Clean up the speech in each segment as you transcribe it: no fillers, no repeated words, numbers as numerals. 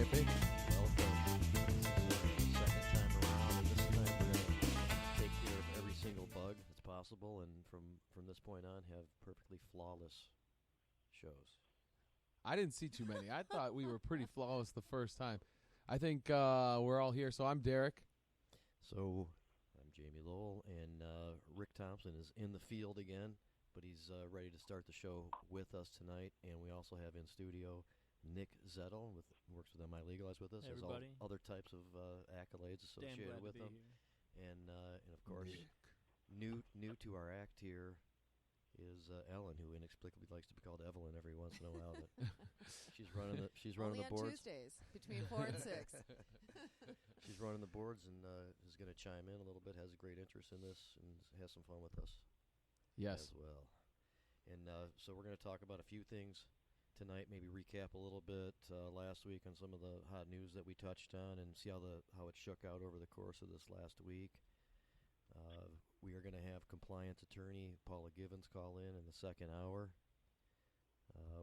Cafe. Welcome. This is the second time around, and this time we're going to take care of every single bug that's possible, and from this point on, have perfectly flawless shows. I didn't see too many. I thought we were pretty flawless the first time. I think we're all here. So I'm Derek. So I'm Jamie Lowell, and Rick Thompson is in the field again, but he's ready to start the show with us tonight. And we also have in studio Nick Zettell, who works with MILegalize with us. Hey, has all other types of accolades associated with him. And of course, new to our act here is Ellen, who inexplicably likes to be called Evelyn every once in a while. But she's running Only the boards. on Tuesdays between 4 and 6. She's running the boards and is going to chime in a little bit. Has a great interest in this and has some fun with us. Yes. As well. And so we're going to talk about a few things tonight. Maybe recap a little bit last week on some of the hot news that we touched on, and see how it shook out over the course of this last week. We are going to have compliance attorney Paula Givens call in the second hour.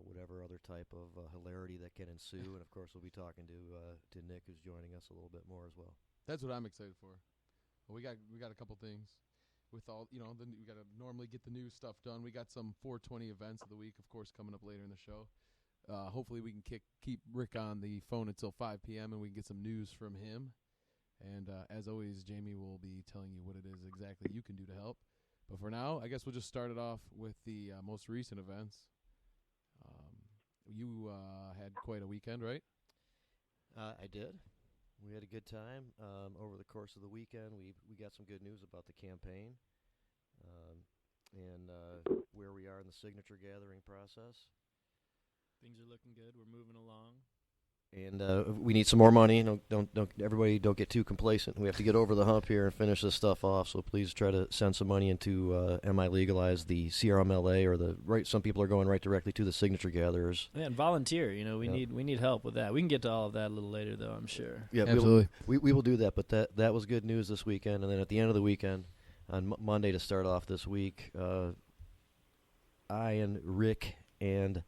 Whatever other type of hilarity that can ensue, and of course we'll be talking to Nick, who's joining us a little bit more as well. That's what I'm excited for. Well, we got a couple things with all we got to normally get the news stuff done. We got some 420 events of the week, of course, coming up later in the show. Hopefully we can keep Rick on the phone until 5 p.m. and we can get some news from him. And as always, Jamie will be telling you what it is exactly you can do to help. But for now, I guess we'll just start it off with the most recent events. You had quite a weekend, right? I did. We had a good time over the course of the weekend. We got some good news about the campaign and where we are in the signature gathering process. Things are looking good. We're moving along. And we need some more money. Don't everybody don't get too complacent. We have to get over the hump here and finish this stuff off. So please try to send some money into MILegalize, the CRMLA, or some people are going right directly to the signature gatherers. Yeah, and volunteer. We need help with that. We can get to all of that a little later, though, I'm sure. Yeah, absolutely. We will do that. But that was good news this weekend. And then at the end of the weekend, on Monday to start off this week, I and Rick and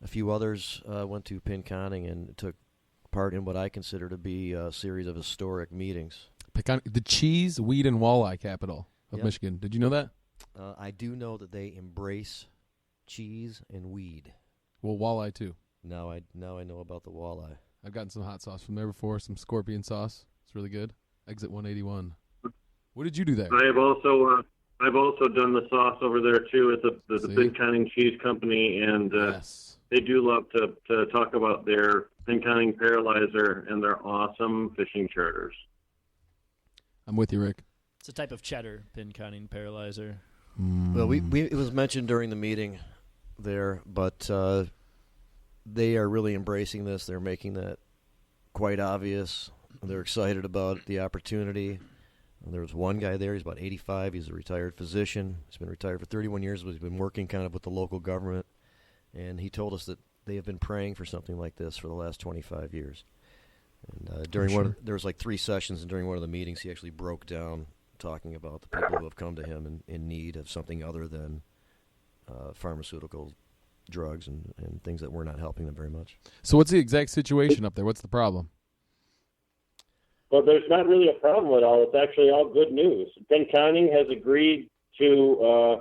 a few others went to Pinconning and took part in what I consider to be a series of historic meetings. The cheese, weed, and walleye capital of Michigan. Did you know that? I do know that they embrace cheese and weed. Well, walleye too. Now I know about the walleye. I've gotten some hot sauce from there before, some scorpion sauce. It's really good. Exit 181. What did you do there? I've also done the sauce over there too at the Pinconning Cheese Company, and yes. They do love to talk about their Pinconning Paralyzer and their awesome fishing charters. I'm with you, Rick. It's a type of cheddar, Pinconning Paralyzer. Well, it was mentioned during the meeting there, but they are really embracing this. They're making that quite obvious. They're excited about the opportunity. There was one guy there. He's about 85. He's a retired physician. He's been retired for 31 years, but he's been working kind of with the local government. And he told us that they have been praying for something like this for the last 25 years. And there was like 3 sessions, and during one of the meetings, he actually broke down talking about the people who have come to him in need of something other than pharmaceutical drugs and things that were not helping them very much. So what's the exact situation up there? What's the problem? Well, there's not really a problem at all. It's actually all good news. Pinconning has agreed to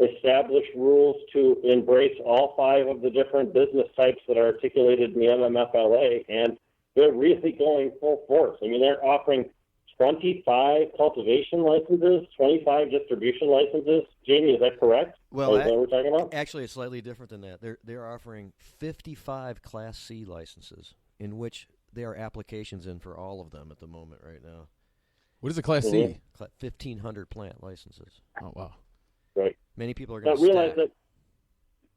establish rules to embrace all 5 of the different business types that are articulated in the MMFLA, and they're really going full force. I mean, they're offering 25 cultivation licenses, 25 distribution licenses. Jamie, is that correct? Well, is that what we're talking about? Actually, it's slightly different than that. They're offering 55 Class C licenses, in which there are applications in for all of them at the moment right now. What is a Class C? 1,500 plant licenses. Oh, wow. Right. Many people are going to realize stack. that.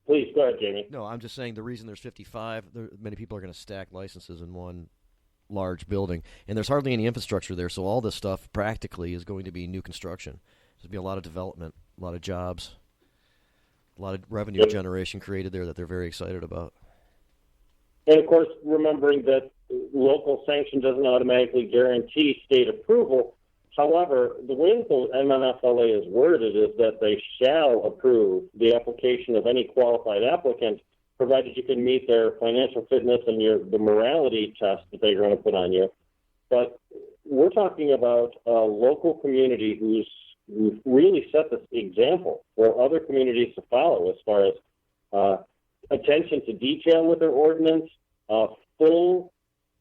Please go ahead, Jamie. No, I'm just saying the reason there's 55. Many people are going to stack licenses in one large building, and there's hardly any infrastructure there. So all this stuff practically is going to be new construction. There's going to be a lot of development, a lot of jobs, a lot of revenue generation created there that they're very excited about. And of course, remembering that local sanction doesn't automatically guarantee state approval. However, the way that the MMFLA is worded is that they shall approve the application of any qualified applicant provided you can meet their financial fitness and the morality test that they're going to put on you. But we're talking about a local community who's really set this example for other communities to follow as far as attention to detail with their ordinance, full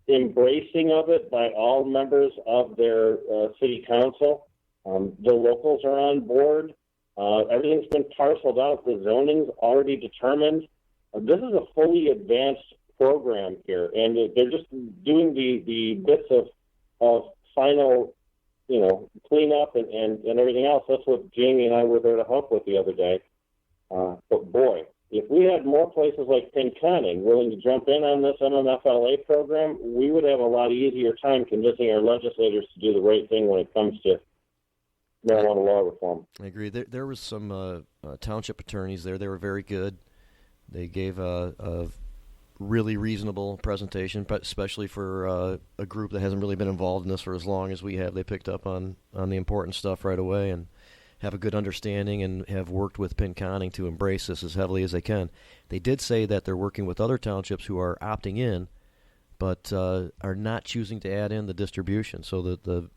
embracing of it by all members of their city council. The locals are on board. Everything's been parceled out. The zoning's already determined. This is a fully advanced program here, and they're just doing the bits of final, cleanup and everything else. That's what Jamie and I were there to help with the other day. But boy, if we had more places like Pinconning willing to jump in on this MMFLA program, we would have a lot easier time convincing our legislators to do the right thing when it comes to marijuana law reform. I agree. There was some township attorneys there. They were very good. They gave a really reasonable presentation, but especially for a group that hasn't really been involved in this for as long as we have. They picked up on the important stuff right away and have a good understanding and have worked with Pinconning to embrace this as heavily as they can. They did say that they're working with other townships who are opting in, but are not choosing to add in the distribution. So that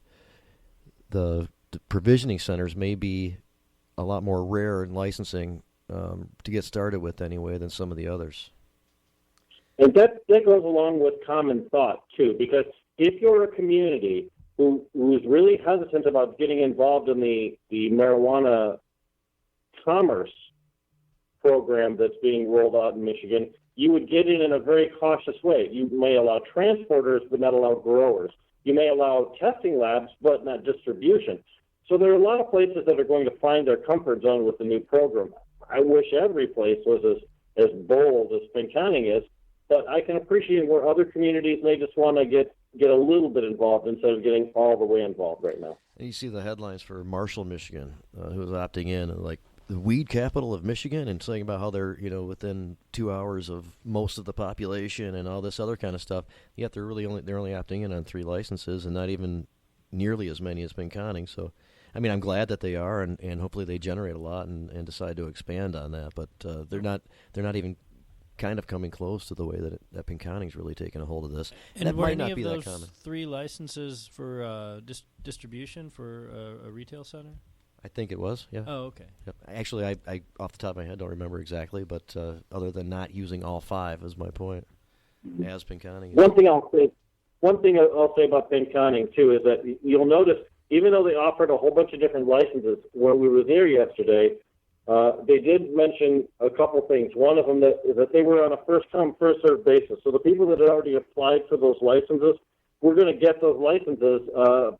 the provisioning centers may be a lot more rare in licensing to get started with anyway than some of the others. And that goes along with common thought, too, because if you're a community who's really hesitant about getting involved in the marijuana commerce program that's being rolled out in Michigan, you would get in a very cautious way. You may allow transporters, but not allow growers. You may allow testing labs, but not distribution. So there are a lot of places that are going to find their comfort zone with the new program. I wish every place was as bold as Pinconning is, but I can appreciate where other communities may just want to get a little bit involved instead of getting all the way involved right now. And you see the headlines for Marshall, Michigan, who is opting in, and like the weed capital of Michigan, and saying about how they're within 2 hours of most of the population and all this other kind of stuff. Yet they're only opting in on 3 licenses and not even nearly as many as Pinconning. So, I mean, I'm glad that they are, and hopefully they generate a lot and decide to expand on that. But they're not even kind of coming close to the way that Pinconning's really taken a hold of this. And that were might any not of be those that common. 3 licenses for distribution for a retail center? I think it was, yeah. Oh, okay. Yep. Actually, I off the top of my head don't remember exactly, but other than not using all 5 is my point. As Pinconning. One thing I'll say about Pinconning too is that you'll notice, even though they offered a whole bunch of different licenses when we were there yesterday, they did mention a couple things. One of them that they were on a first-come, first-served basis. So the people that had already applied for those licenses were going to get those licenses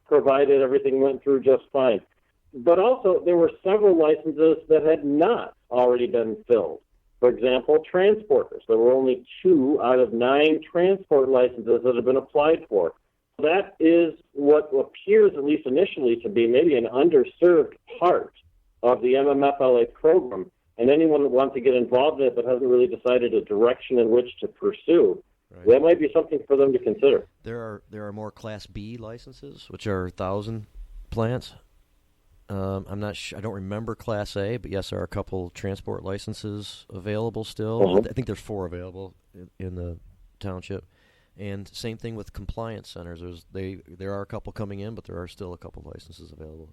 provided everything went through just fine. But also, there were several licenses that had not already been filled. For example, transporters. There were only 2 out of 9 transport licenses that had been applied for. That is what appears, at least initially, to be maybe an underserved part of the MMFLA program, and anyone that wants to get involved in it but hasn't really decided a direction in which to pursue, right, that might be something for them to consider. There are more Class B licenses, which are 1,000 plants. I'm not sure. I don't remember Class A, but yes, there are a couple transport licenses available still. I think there's 4 available in the township. And same thing with compliance centers. There are a couple coming in, but there are still a couple licenses available.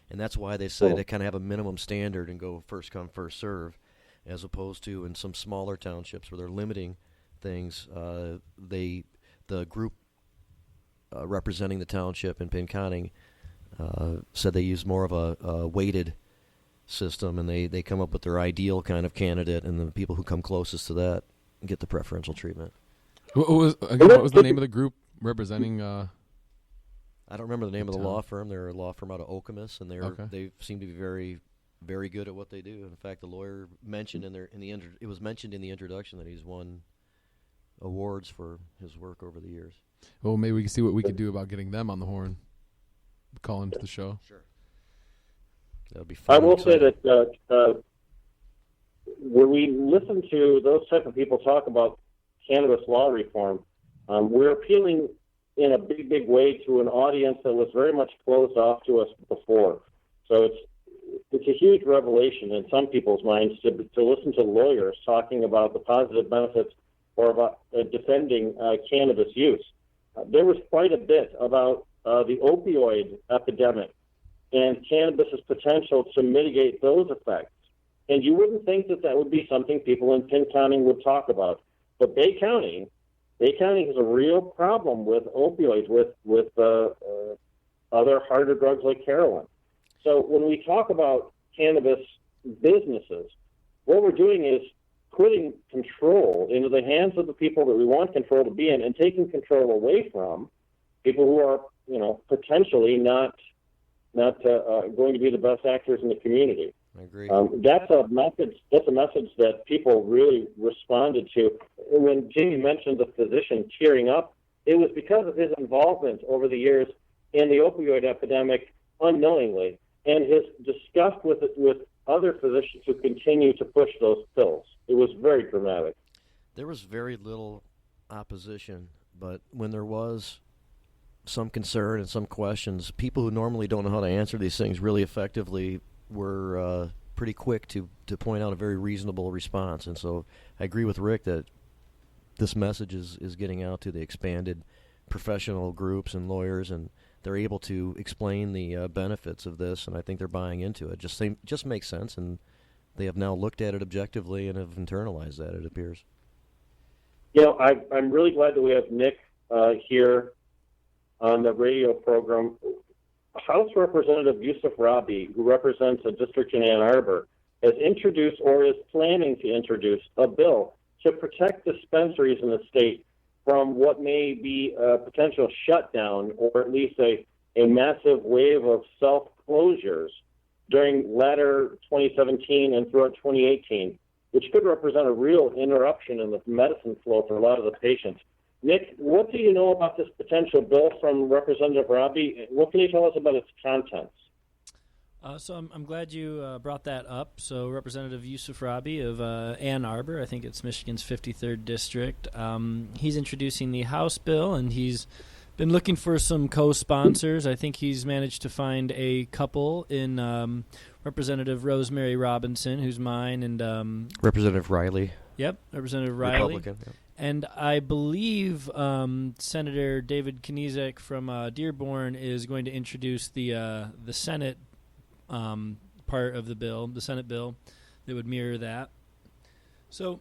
And that's why they say they kind of have a minimum standard and go first come, first serve, as opposed to in some smaller townships where they're limiting things. The group representing the township in Pinconning said they use more of a weighted system, and they come up with their ideal kind of candidate, and the people who come closest to that get the preferential treatment. What was the name of the group representing? I don't remember the name of the law firm. They're a law firm out of Okemos, and they seem to be very, very good at what they do. In fact, the lawyer mentioned it was mentioned in the introduction that he's won awards for his work over the years. Well, maybe we can see what we can do about getting them on the horn. Call into the show. Sure. That'll be fun. I will say that when we listen to those type of people talk about cannabis law reform, we're appealing in a big, big way to an audience that was very much closed off to us before. So it's a huge revelation in some people's minds to listen to lawyers talking about the positive benefits or about defending cannabis use. There was quite a bit about the opioid epidemic and cannabis's potential to mitigate those effects. And you wouldn't think that would be something people in Pinconning would talk about. But Bay County has a real problem with opioids, with other harder drugs like heroin. So when we talk about cannabis businesses, what we're doing is putting control into the hands of the people that we want control to be in, and taking control away from people who are, potentially not going to be the best actors in the community. I agree. That's a message that people really responded to. When Jimmy mentioned the physician tearing up, it was because of his involvement over the years in the opioid epidemic unknowingly, and his disgust with other physicians who continue to push those pills. It was very dramatic. There was very little opposition, but when there was some concern and some questions, people who normally don't know how to answer these things really effectively were pretty quick to point out a very reasonable response. And so I agree with Rick that this message is getting out to the expanded professional groups and lawyers, and they're able to explain the benefits of this, and I think they're buying into it. Just makes sense, and they have now looked at it objectively and have internalized that, it appears. I'm really glad that we have Nick here on the radio program. House Representative Yusuf Rabi, who represents a district in Ann Arbor, has introduced or is planning to introduce a bill to protect dispensaries in the state from what may be a potential shutdown, or at least a massive wave of self-closures during latter 2017 and throughout 2018, which could represent a real interruption in the medicine flow for a lot of the patients. Nick, what do you know about this potential bill from Representative Rabi? What can you tell us about its contents? So I'm glad you brought that up. So Representative Yusuf Rabi of Ann Arbor, I think it's Michigan's 53rd district, he's introducing the House bill, and he's been looking for some co-sponsors. I think he's managed to find a couple in Representative Rosemary Robinson, who's mine, and Representative Riley. Yep, Representative Riley. Republican. Yep. And I believe Senator David Kniezek from Dearborn is going to introduce the Senate part of the bill, the Senate bill, that would mirror that. So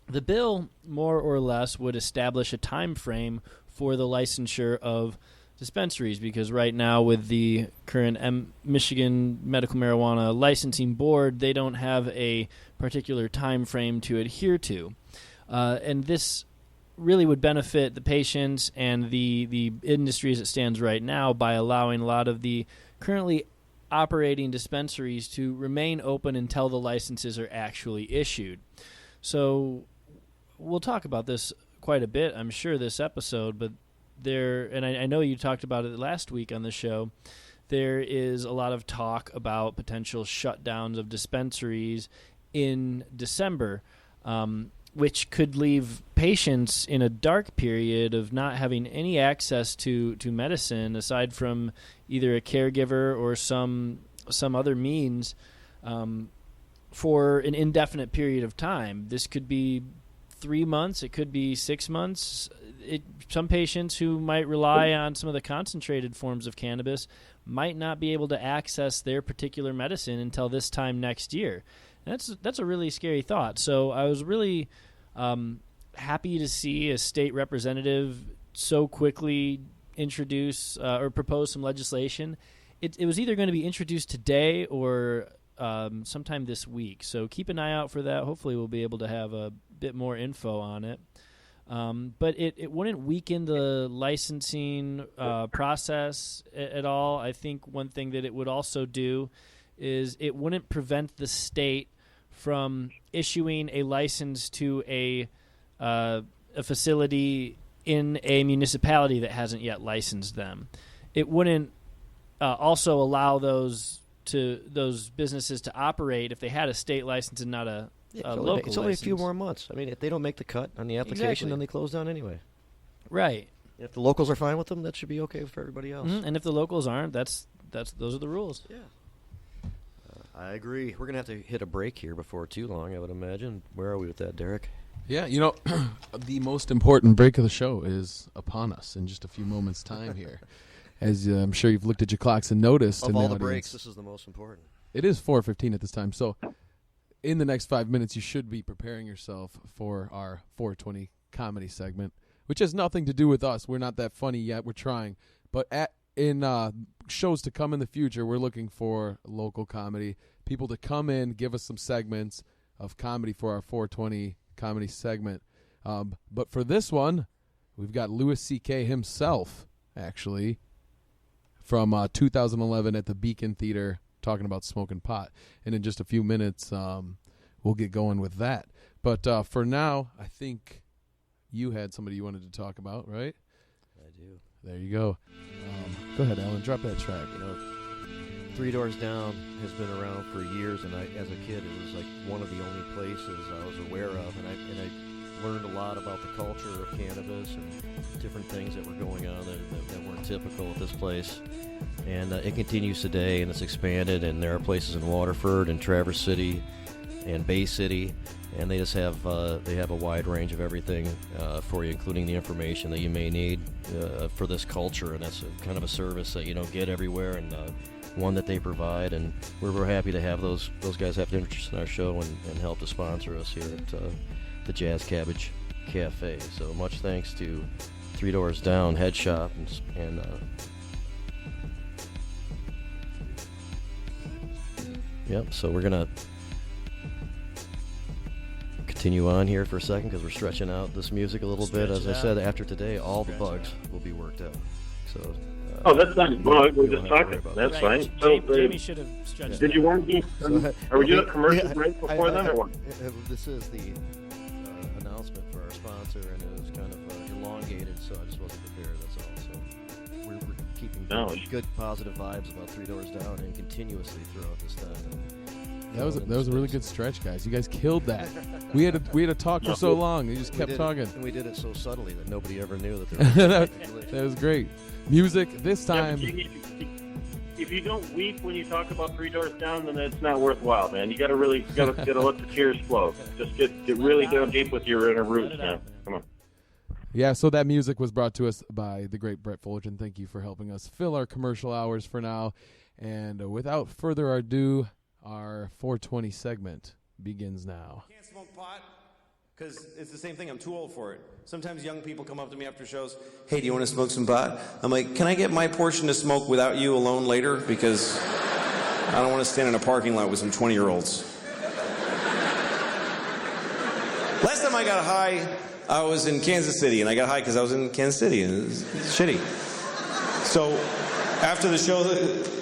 the bill, more or less, would establish a time frame for the licensure of dispensaries, because right now with the current Michigan Medical Marijuana Licensing Board, they don't have a particular time frame to adhere to. And this really would benefit the patients and the industry as it stands right now by allowing a lot of the currently operating dispensaries to remain open until the licenses are actually issued. So we'll talk about this quite a bit, I'm sure, this episode, but I know you talked about it last week on the show, there is a lot of talk about potential shutdowns of dispensaries in December, which could leave patients in a dark period of not having any access to medicine aside from either a caregiver or some other means for an indefinite period of time. This could be 3 months. It could be 6 months. Some patients who might rely on some of the concentrated forms of cannabis might not be able to access their particular medicine until this time next year. That's a really scary thought. So I was really happy to see a state representative so quickly introduce or propose some legislation. It was either going to be introduced today or sometime this week. So keep an eye out for that. Hopefully we'll be able to have a bit more info on it. But it wouldn't weaken the licensing process at all. I think one thing that it would also do is it wouldn't prevent the state from issuing a license to a facility in a municipality that hasn't yet licensed them. It wouldn't also allow those businesses to operate if they had a state license and not a local license. It's only a few more months. I mean, if they don't make the cut on the application, Exactly. then they close down anyway. Right. If the locals are fine with them, that should be okay for everybody else. Mm-hmm. And if the locals aren't, those are the rules. Yeah. I agree. We're going to have to hit a break here before too long, I would imagine. Where are we with that, Derek? Yeah, the most important break of the show is upon us in just a few moments' time here. As I'm sure you've looked at your clocks and noticed. Of all the breaks, this is the most important. It is 4:15 at this time. So in the next 5 minutes, you should be preparing yourself for our 420 comedy segment, which has nothing to do with us. We're not that funny yet. We're trying. But in shows to come in the future, we're looking for local comedy, people to come in, give us some segments of comedy for our 420 comedy segment. But for this one, we've got Louis C.K. himself, actually, from 2011 at the Beacon Theater, talking about smoking pot. And in just a few minutes, we'll get going with that. But for now, I think you had somebody you wanted to talk about, right? I do. There you go. Go ahead, Alan. Drop that track. Three Doors Down has been around for years, and as a kid, it was like one of the only places I was aware of, and I learned a lot about the culture of cannabis and different things that were going on that weren't typical at this place. And it continues today, and it's expanded, and there are places in Waterford and Traverse City and Bay City, and they just have they have a wide range of everything for you, including the information that you may need for this culture, and that's kind of a service that you don't get everywhere, and one that they provide, and we're happy to have those guys have interest in our show and help to sponsor us here at the Cabbage Cafe. So much thanks to 3 Doors Down Head Shop and yep. So we're gonna continue on here for a second because we're stretching out this music a little bit. As I said, after today, all the bugs will be worked out. So. Oh, that's not a bug. We're just talking. That's right. fine. So, Jamie should have stretched. Did you want to do? Are we doing a commercial break before that, or what? This is the announcement for our sponsor, and it was kind of elongated, so I just wasn't prepared. That's all. So we're keeping good, positive vibes about 3 Doors Down and continuously throughout this time. That was a really good stretch, guys. You guys killed that. We had to talk for so long. You just kept talking. And we did it so subtly that nobody ever knew that there was that was great. Music this time. Yeah, if you don't weep when you talk about 3 Doors Down, then it's not worthwhile, man. You gotta let the tears flow. Just get really down deep with your inner roots, man. Come on. Yeah, so that music was brought to us by the great Brett Fullerton. Thank you for helping us fill our commercial hours for now. And without further ado, our 420 segment begins now. I can't smoke pot because it's the same thing. I'm too old for it. Sometimes young people come up to me after shows, hey, do you want to smoke some pot? I'm like, can I get my portion to smoke without you alone later? Because I don't want to stand in a parking lot with some 20-year-olds. Last time I got high, I was in Kansas City, and I got high because I was in Kansas City, and it was shitty. So after the show,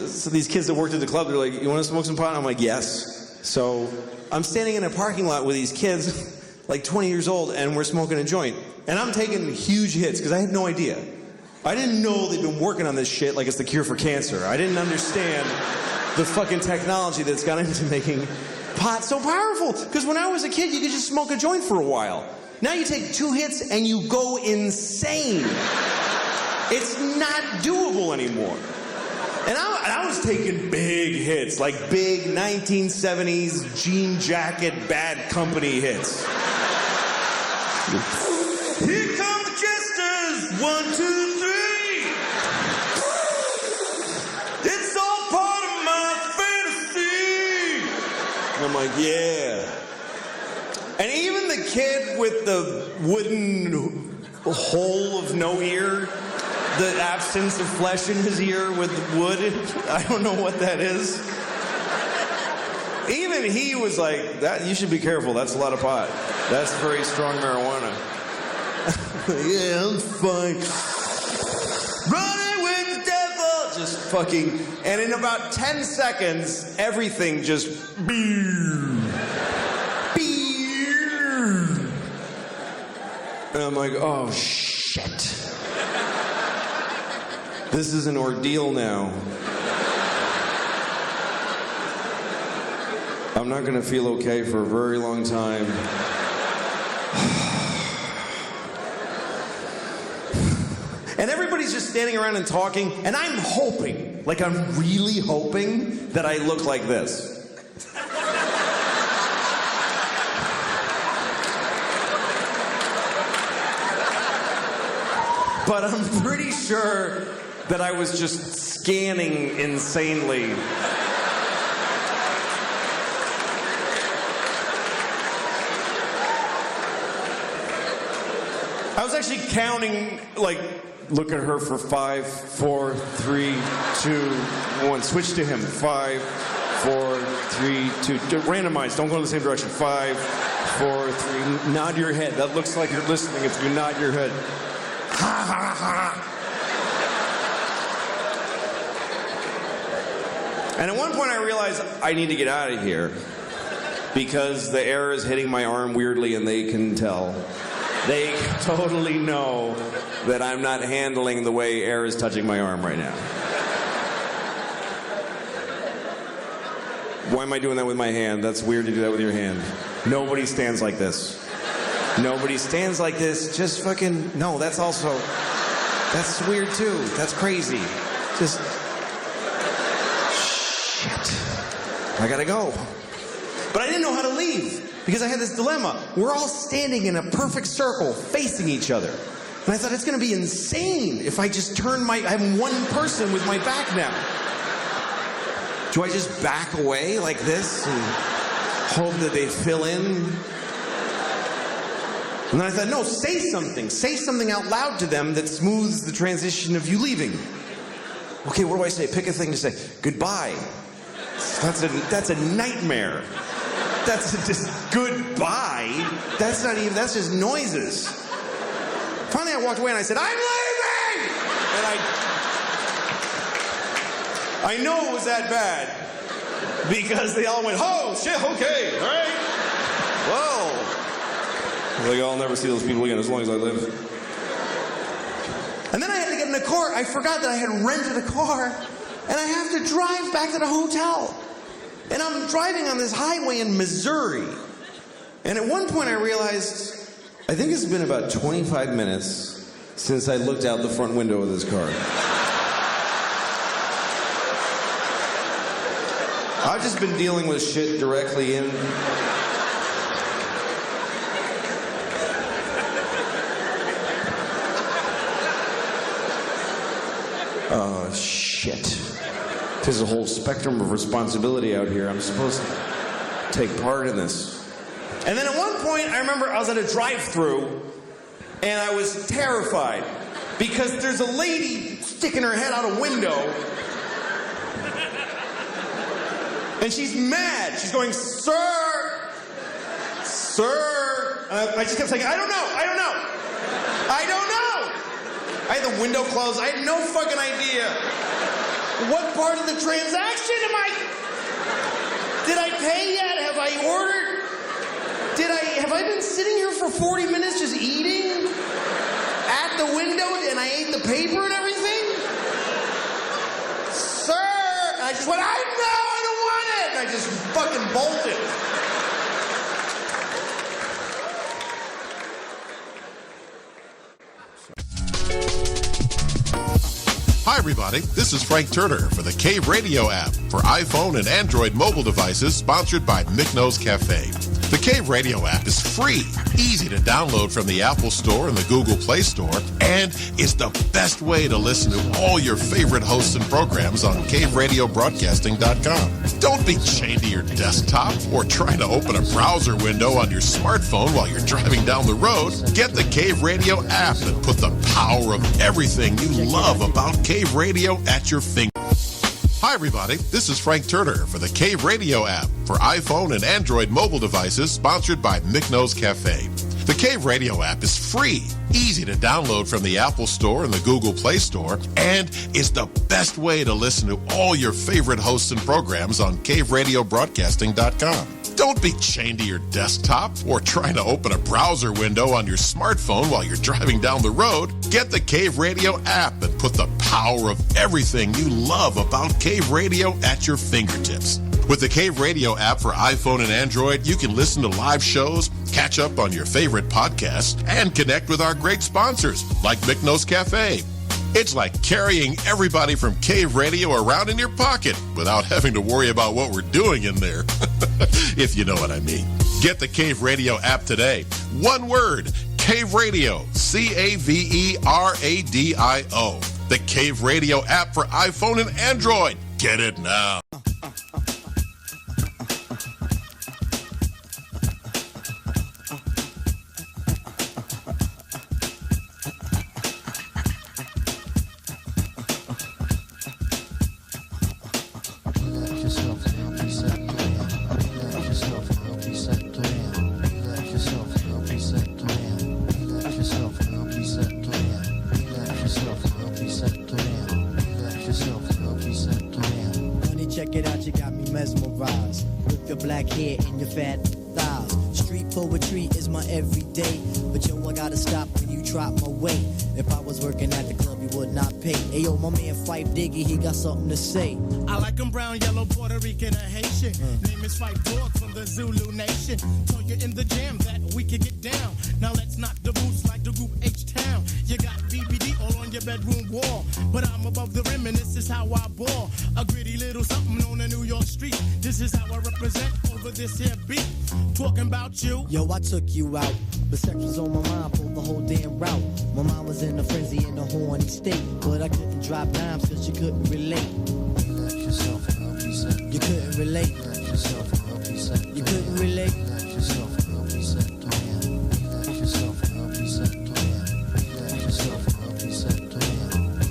so these kids that worked at the club, they're like, you want to smoke some pot? And I'm like, yes. So I'm standing in a parking lot with these kids, like 20 years old, and we're smoking a joint. And I'm taking huge hits because I had no idea. I didn't know they'd been working on this shit like it's the cure for cancer. I didn't understand the fucking technology that's gone into making pot so powerful. Because when I was a kid, you could just smoke a joint for a while. Now you take 2 hits and you go insane. It's not doable anymore. And I was taking big hits, like big 1970s jean jacket, Bad Company hits. Here come the jesters, 1, 2, 3. It's all part of my fantasy. And I'm like, yeah. And even the kid with the wooden hole of no ear, the absence of flesh in his ear with wood, I don't know what that is. Even he was like, "That you should be careful, that's a lot of pot. That's very strong marijuana." Yeah, I'm fine. Running with the devil! Just fucking, and in about 10 seconds, everything just and I'm like, oh shit. This is an ordeal now. I'm not going to feel okay for a very long time. And everybody's just standing around and talking, and I'm hoping, like I'm really hoping that I look like this. but I'm pretty sure that I was just scanning insanely. I was actually counting, like, look at her for 5, 4, 3, 2, 1. Switch to him. 5, 4, 3, 2. Randomize. Don't go in the same direction. 5, 4, 3. Nod your head. That looks like you're listening if you nod your head. Ha ha ha. And at one point I realized I need to get out of here because the air is hitting my arm weirdly and they can tell. They totally know that I'm not handling the way air is touching my arm right now. Why am I doing that with my hand? That's weird to do that with your hand. Nobody stands like this. Nobody stands like this. Just fucking, no, that's weird too. That's crazy. Just, shit. I gotta go. But I didn't know how to leave because I had this dilemma. We're all standing in a perfect circle facing each other. And I thought it's gonna be insane if I just I'm one person with my back now. Do I just back away like this and hope that they fill in? And then I thought, no, say something. Say something out loud to them that smooths the transition of you leaving. Okay, what do I say? Pick a thing to say. Goodbye. That's a nightmare. That's just goodbye. That's just noises. Finally, I walked away and I said, I'm leaving! And I know it was that bad because they all went, oh, shit, okay, all right. Well, like, I'll never see those people again as long as I live. And then I had to get in a car. I forgot that I had rented a car and I have to drive back to the hotel. And I'm driving on this highway in Missouri. And at one point I realized, I think it's been about 25 minutes since I looked out the front window of this car. I've just been dealing with shit directly in. Oh, shit. There's a whole spectrum of responsibility out here. I'm supposed to take part in this. And then at one point, I remember I was at a drive-thru, and I was terrified because there's a lady sticking her head out a window, and she's mad. She's going, sir, sir. I just kept saying, I don't know. I had the window closed. I had no fucking idea. What part of the transaction did I pay yet? Have I ordered? Have I been sitting here for 40 minutes just eating at the window and I ate the paper and everything? Sir! And I just went, I don't want it! And I just fucking bolted. Hi, everybody. This is Frank Turner for the Cave Radio app for iPhone and Android mobile devices, sponsored by Mick Cafe. The Cave Radio app is free, easy to download from the Apple Store and the Google Play Store, and it's the best way to listen to all your favorite hosts and programs on caveradiobroadcasting.com. Don't be chained to your desktop or trying to open a browser window on your smartphone while you're driving down the road. Get the Cave Radio app and put the power of everything you love about Cave Radio at your fingertips. Hi, everybody. This is Frank Turner for the Cave Radio app for iPhone and Android mobile devices, sponsored by Mick Cafe. The Cave Radio app is free, easy to download from the Apple Store and the Google Play Store, and it's the best way to listen to all your favorite hosts and programs on caveradiobroadcasting.com. Don't be chained to your desktop or trying to open a browser window on your smartphone while you're driving down the road. Get the Cave Radio app and put the power of everything you love about Cave Radio at your fingertips. With the Cave Radio app for iPhone and Android, you can listen to live shows, catch up on your favorite podcasts, and connect with our great sponsors like Mick Cafe. It's like carrying everybody from Cave Radio around in your pocket without having to worry about what we're doing in there, if you know what I mean. Get the Cave Radio app today. One word, Cave Radio, CAVERADIO. The Cave Radio app for iPhone and Android. Get it now. Check it out, you got me mesmerized with your black hair and your fat thighs. Street poetry is my everyday, but yo, I gotta stop when you drop my weight. If I was working at the club, you would not pay. Hey yo, my man Fife Diggy, he got something to say. I like him brown, yellow, Puerto Rican, or Haitian. Name is Fife Dog from the Zulu Nation. Told you in the jam that we could get down. Now let's knock the boots like the group H-Town. You got BBD all on your bedroom wall, but I'm above the rim and this is how I ball. A gritty little something on the New York street. This is how I represent over this here beat. Talking about you. Yo, I took you out, but sex was on my mind for the whole damn route. My mind was in a frenzy in a horny state, but I couldn't drop dimes cause you couldn't relate. Relax yourself and help yourself. You couldn't relate. Relax yourself and help yourself. You couldn't relate. Relax yourself and help yourself. Relax yourself and help yourself. Relax yourself and help yourself.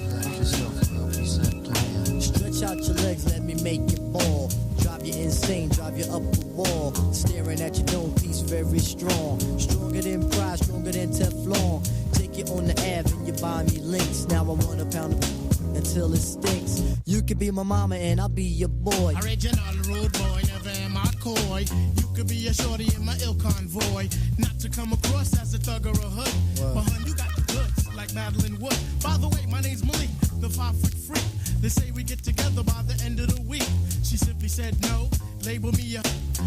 Relax yourself and help yourself. Stretch out your legs, let me make it fall. Drive you insane, drive you up the wall. Staring at your dome piece, very strong. Stronger than pride, stronger than Teflon. Take it on the Ave and you buy me links. Now I want a pound of until it stinks. You could be my mama and I'll be your boy. Original rude boy, never am I coy. You could be a shorty in my ill convoy. Not to come across as a thug or a hood. But hun, you got the goods, like Madeline Wood. By the way, my name's Malik, the 5-foot freak. They say we get together by the end of the week. She simply said no, label me a.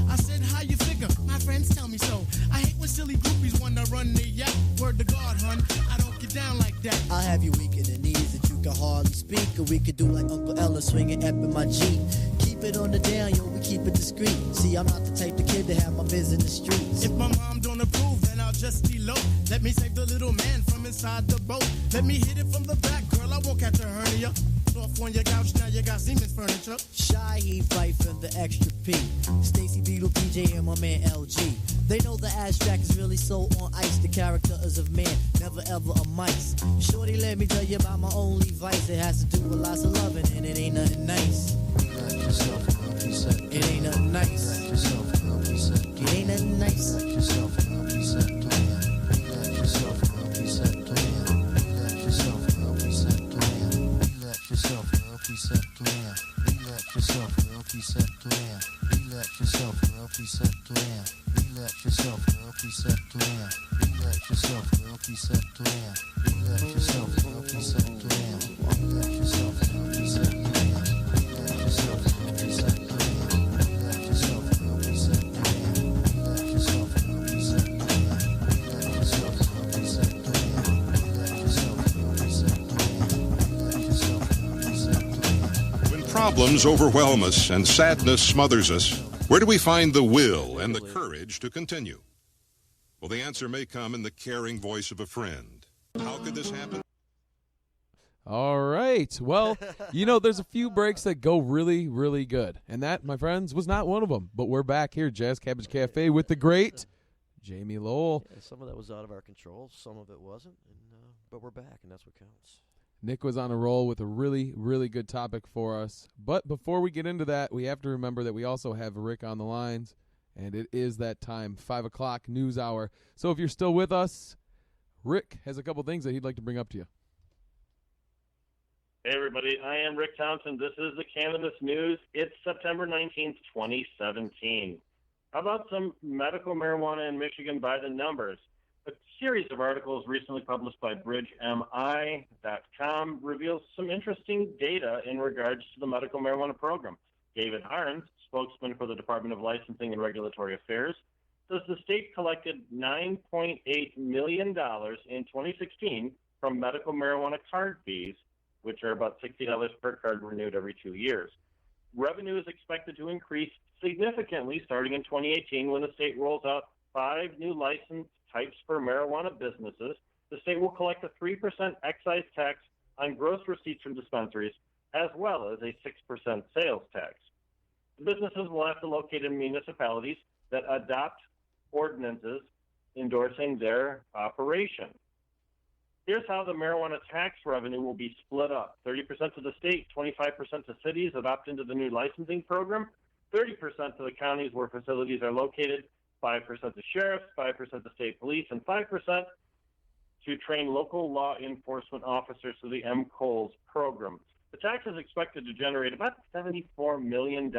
I said, how you figure? My friends tell me so. I hate when silly groupies wanna run the yacht. Word to God, hun, I don't get down like that. I'll have you weak in the knees that you can hardly speak. Or we could do like Uncle Ella swinging up in my Jeep. Keep it on the down, yo, we keep it discreet. See, I'm not the type of kid to have my biz in the streets. If my mom don't approve, then I'll just be low. Let me save the little man from inside the boat. Let me hit it from the back, girl, I won't catch a hernia. Off on your couch, now you got Siemens furniture. Shy, he fight for the extra P. Stacy Beetle, PJ, and my man LG. They know the abstract is really so on ice. The character is of man, never ever a mice. Shorty, let me tell you about my only vice. It has to do with lots of loving, and it ain't nothing nice. Relax yourself and help yourself. It ain't nothing nice. Relax yourself and help yourself. It ain't nothing nice. Relax yourself and help yourself. Relax yourself and help yourself. Relax yourself and help yourself. Relax yourself and help yourself. Relax yourself and help yourself. Relax yourself and help yourself. Relax yourself and help yourself. Relax yourself and help yourself. Relax yourself and help yourself. Relax yourself and help yourself. Relax yourself and help yourself. Relax yourself and help yourself. Relax yourself and help yourself. Relax yourself and help yourself. Relax yourself and help yourself. Relax yourself and help yourself. When problems overwhelm us and sadness smothers us, where do we find the will and the courage to continue? Well, the answer may come in the caring voice of a friend. How could this happen? All right. Well, you know, there's a few breaks that go really, really good. And that, my friends, was not one of them. But we're back here, Jazz Cabbage Cafe, with the great Jamie Lowell. Yeah, some of that was out of our control. Some of it wasn't. But we're back, and that's what counts. Nick was on a roll with a really, really good topic for us. But before we get into that, we have to remember that we also have Rick on the lines. And it is that time, 5 o'clock news hour. So if you're still with us, Rick has a couple things that he'd like to bring up to you. Hey, everybody. I am Rick Thompson. This is the Cannabis News. It's September 19th, 2017. How about some medical marijuana in Michigan by the numbers? A series of articles recently published by BridgeMI.com reveals some interesting data in regards to the medical marijuana program. David Harns, spokesman for the Department of Licensing and Regulatory Affairs, says the state collected $9.8 million in 2016 from medical marijuana card fees, which are about $60 per card renewed every 2 years. Revenue is expected to increase significantly starting in 2018 when the state rolls out 5 new licensed types for marijuana businesses, the state will collect a 3% excise tax on gross receipts from dispensaries, as well as a 6% sales tax. The businesses will have to locate in municipalities that adopt ordinances endorsing their operation. Here's how the marijuana tax revenue will be split up. 30% to the state, 25% to cities that opt into the new licensing program, 30% to the counties where facilities are located, 5% to sheriffs, 5% to state police, and 5% to train local law enforcement officers through the MCOLS program. The tax is expected to generate about $74 million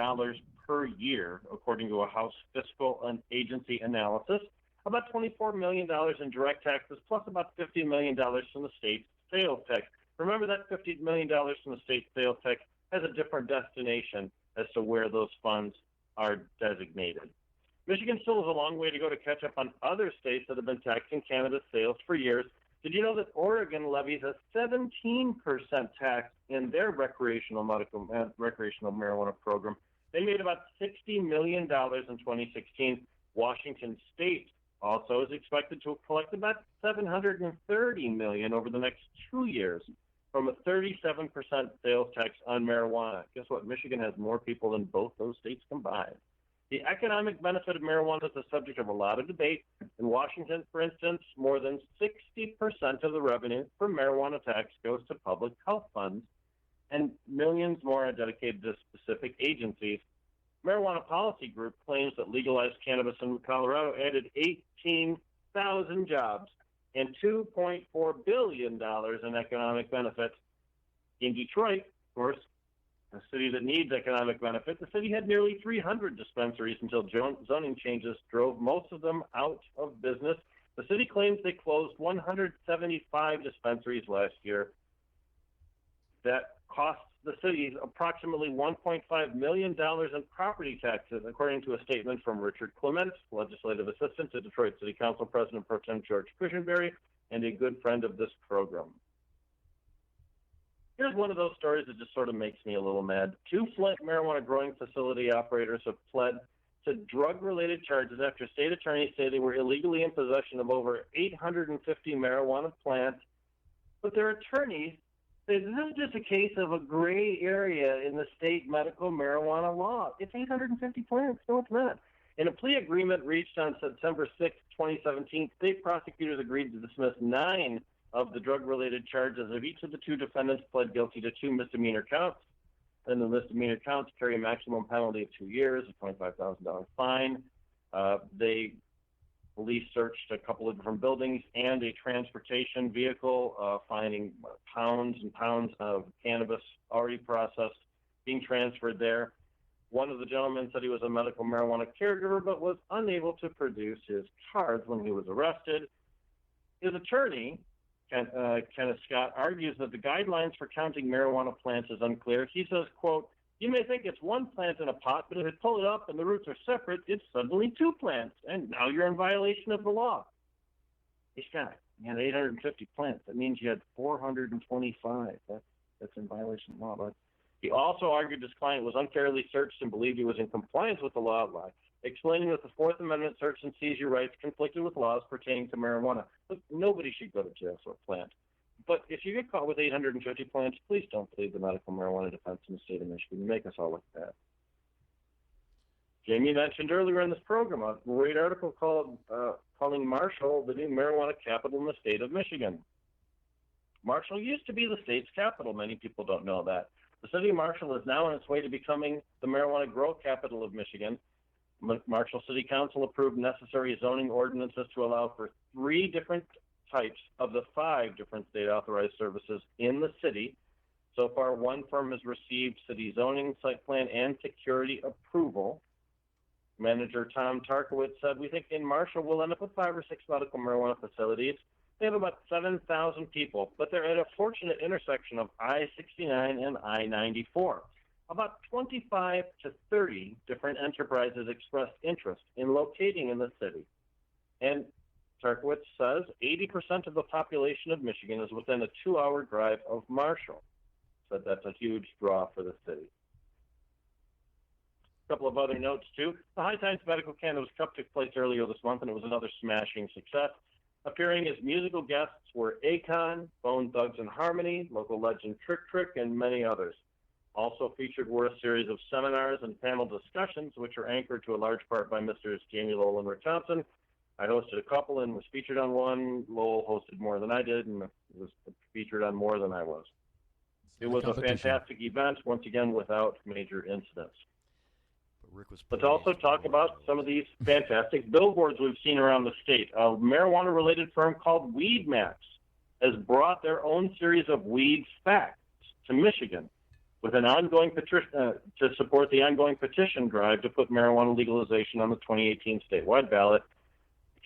per year, according to a House Fiscal and Agency analysis, about $24 million in direct taxes, plus about $50 million from the state sales tax. Remember that $50 million from the state sales tax has a different destination as to where those funds are designated. Michigan still has a long way to go to catch up on other states that have been taxing cannabis sales for years. Did you know that Oregon levies a 17% tax in their recreational marijuana program? They made about $60 million in 2016. Washington State also is expected to collect about $730 million over the next 2 years from a 37% sales tax on marijuana. Guess what? Michigan has more people than both those states combined. The economic benefit of marijuana is the subject of a lot of debate. In Washington, for instance, more than 60% of the revenue from marijuana tax goes to public health funds, and millions more are dedicated to specific agencies. Marijuana Policy Group claims that legalized cannabis in Colorado added 18,000 jobs and $2.4 billion in economic benefits. In Detroit, of course, a city that needs economic benefit, the city had nearly 300 dispensaries until zoning changes drove most of them out of business. The city claims they closed 175 dispensaries last year. That cost the city approximately $1.5 million in property taxes, according to a statement from Richard Clement, legislative assistant to Detroit City Council President Pro Tem George Cushenberry, and a good friend of this program. Here's one of those stories that just sort of makes me a little mad. 2 Flint marijuana growing facility operators have pled to drug-related charges after state attorneys say they were illegally in possession of over 850 marijuana plants, but their attorneys say this is just a case of a gray area in the state medical marijuana law. It's 850 plants. No, it's not. In a plea agreement reached on September 6, 2017, state prosecutors agreed to dismiss 9 of the drug-related charges of each of the 2 defendants pled guilty to 2 misdemeanor counts. And the misdemeanor counts carry a maximum penalty of 2 years, a $25,000 fine. Police searched a couple of different buildings and a transportation vehicle, finding pounds and pounds of cannabis already processed being transferred there. One of the gentlemen said he was a medical marijuana caregiver but was unable to produce his cards when he was arrested. His attorney, Kenneth Scott, argues that the guidelines for counting marijuana plants is unclear. He says, quote, "You may think it's 1 plant in a pot, but if you pull it up and the roots are separate, it's suddenly 2 plants, and now you're in violation of the law." Hey, Scott, you had 850 plants. That means you had 425. That's in violation of the law. But he also argued his client was unfairly searched and believed he was in compliance with the law, explaining that the Fourth Amendment search and seizure rights conflicted with laws pertaining to marijuana. Look, nobody should go to jail for a plant. But if you get caught with 850 plants, please don't plead the medical marijuana defense in the state of Michigan. You make us all look bad. Jamie mentioned earlier in this program a great article calling Marshall the new marijuana capital in the state of Michigan. Marshall used to be the state's capital. Many people don't know that. The city of Marshall is now on its way to becoming the marijuana grow capital of Michigan. Marshall City Council approved necessary zoning ordinances to allow for 3 different types of the 5 different state-authorized services in the city. So far, 1 firm has received city zoning, site plan, and security approval. Manager Tom Tarkowitz said, "We think in Marshall we'll end up with 5 or 6 medical marijuana facilities. They have about 7,000 people, but they're at a fortunate intersection of I-69 and I-94. About 25 to 30 different enterprises expressed interest in locating in the city. And Tarkowitz says 80% of the population of Michigan is within a 2-hour drive of Marshall. So that's a huge draw for the city. A couple of other notes, too. The High Times Medical Cannabis Cup took place earlier this month, and it was another smashing success. Appearing as musical guests were Akon, Bone Thugs and Harmony, local legend Trick Trick, and many others. Also featured were a series of seminars and panel discussions, which are anchored to a large part by Mr. Jamie Lowell and Rick Thompson. I hosted a couple and was featured on one. Lowell hosted more than I did and was featured on more than I was. It was a fantastic event, once again, without major incidents. Rick was Let's also talk about some of these fantastic billboards we've seen around the state. A marijuana-related firm called Weed Maps has brought their own series of weed facts to Michigan with an ongoing petition to support the ongoing petition drive to put marijuana legalization on the 2018 statewide ballot.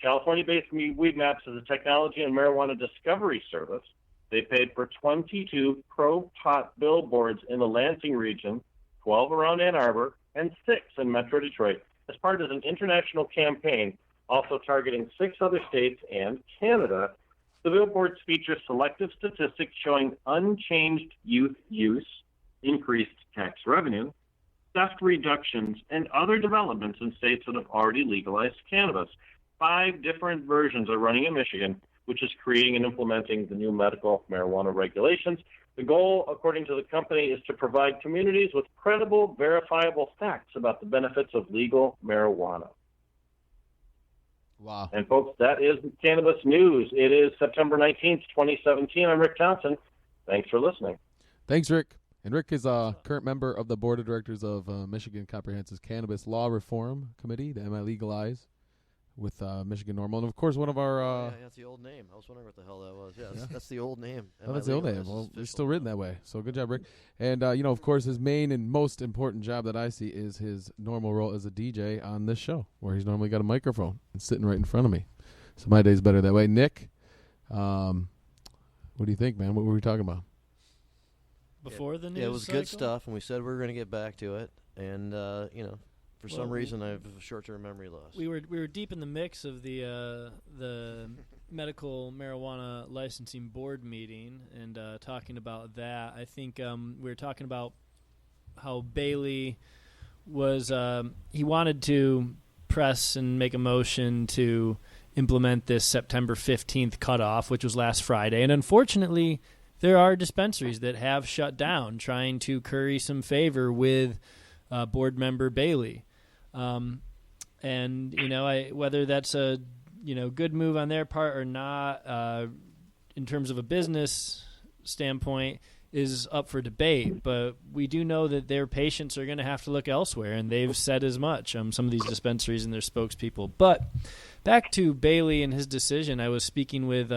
California-based Weed Maps is a technology and marijuana discovery service. They paid for 22 pro-pot billboards in the Lansing region, 12 around Ann Arbor, and 6 in Metro Detroit, as part of an international campaign also targeting 6 other states and Canada. The billboards feature selective statistics showing unchanged youth use, increased tax revenue, theft reductions, and other developments in states that have already legalized cannabis. 5 different versions are running in Michigan, which is creating and implementing the new medical marijuana regulations. The goal, according to the company, is to provide communities with credible, verifiable facts about the benefits of legal marijuana. Wow. And, folks, that is Cannabis News. It is September 19th, 2017. I'm Rick Thompson. Thanks for listening. Thanks, Rick. And Rick is a current member of the Board of Directors of Michigan Comprehensive Cannabis Law Reform Committee, the MILegalize, with Michigan Normal. And, of course, one of our... yeah, that's the old name. I was wondering what the hell that was. Yeah, that's the old name. Oh, that's the old name. Well, it's still written that way. So good job, Rick. And, of course, his main and most important job that I see is his normal role as a DJ on this show, where he's normally got a microphone and sitting right in front of me. So my day's better that way. Nick, what do you think, man? What were we talking about? Before the news Yeah, it was cycle? good stuff, and we said we were going to get back to it. And, for some reason, I have a short-term memory loss. We were deep in the mix of the medical marijuana licensing board meeting and talking about that. I think we were talking about how Bailey was he wanted to press and make a motion to implement this September 15th cutoff, which was last Friday. And unfortunately, there are dispensaries that have shut down trying to curry some favor with board member Bailey. And, whether that's a, good move on their part or not, in terms of a business standpoint, is up for debate. But we do know that their patients are going to have to look elsewhere, and they've said as much, some of these dispensaries and their spokespeople. But back to Bailey and his decision, I was speaking with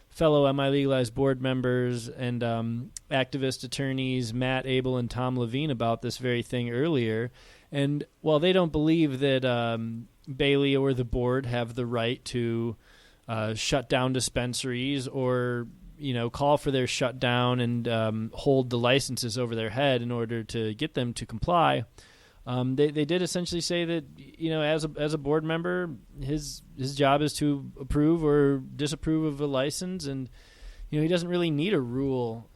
fellow MILegalize board members and activist attorneys Matt Abel and Tom Levine about this very thing earlier. And while they don't believe that Bailey or the board have the right to shut down dispensaries or, call for their shutdown and hold the licenses over their head in order to get them to comply, they did essentially say that, as a board member, his job is to approve or disapprove of a license, and he doesn't really need a rule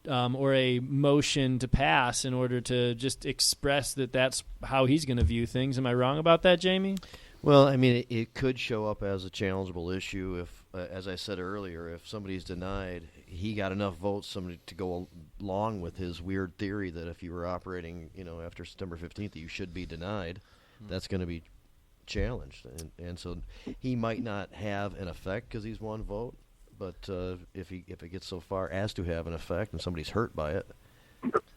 or a motion to pass in order to just express that that's how he's going to view things. Am I wrong about that, Jamie? Well, I mean, it could show up as a challengeable issue if, as I said earlier, if somebody's denied, he got enough votes to go along with his weird theory that if you were operating, after September 15th, that you should be denied. That's going to be challenged. And so he might not have an effect because he's one vote, but if it gets so far as to have an effect and somebody's hurt by it,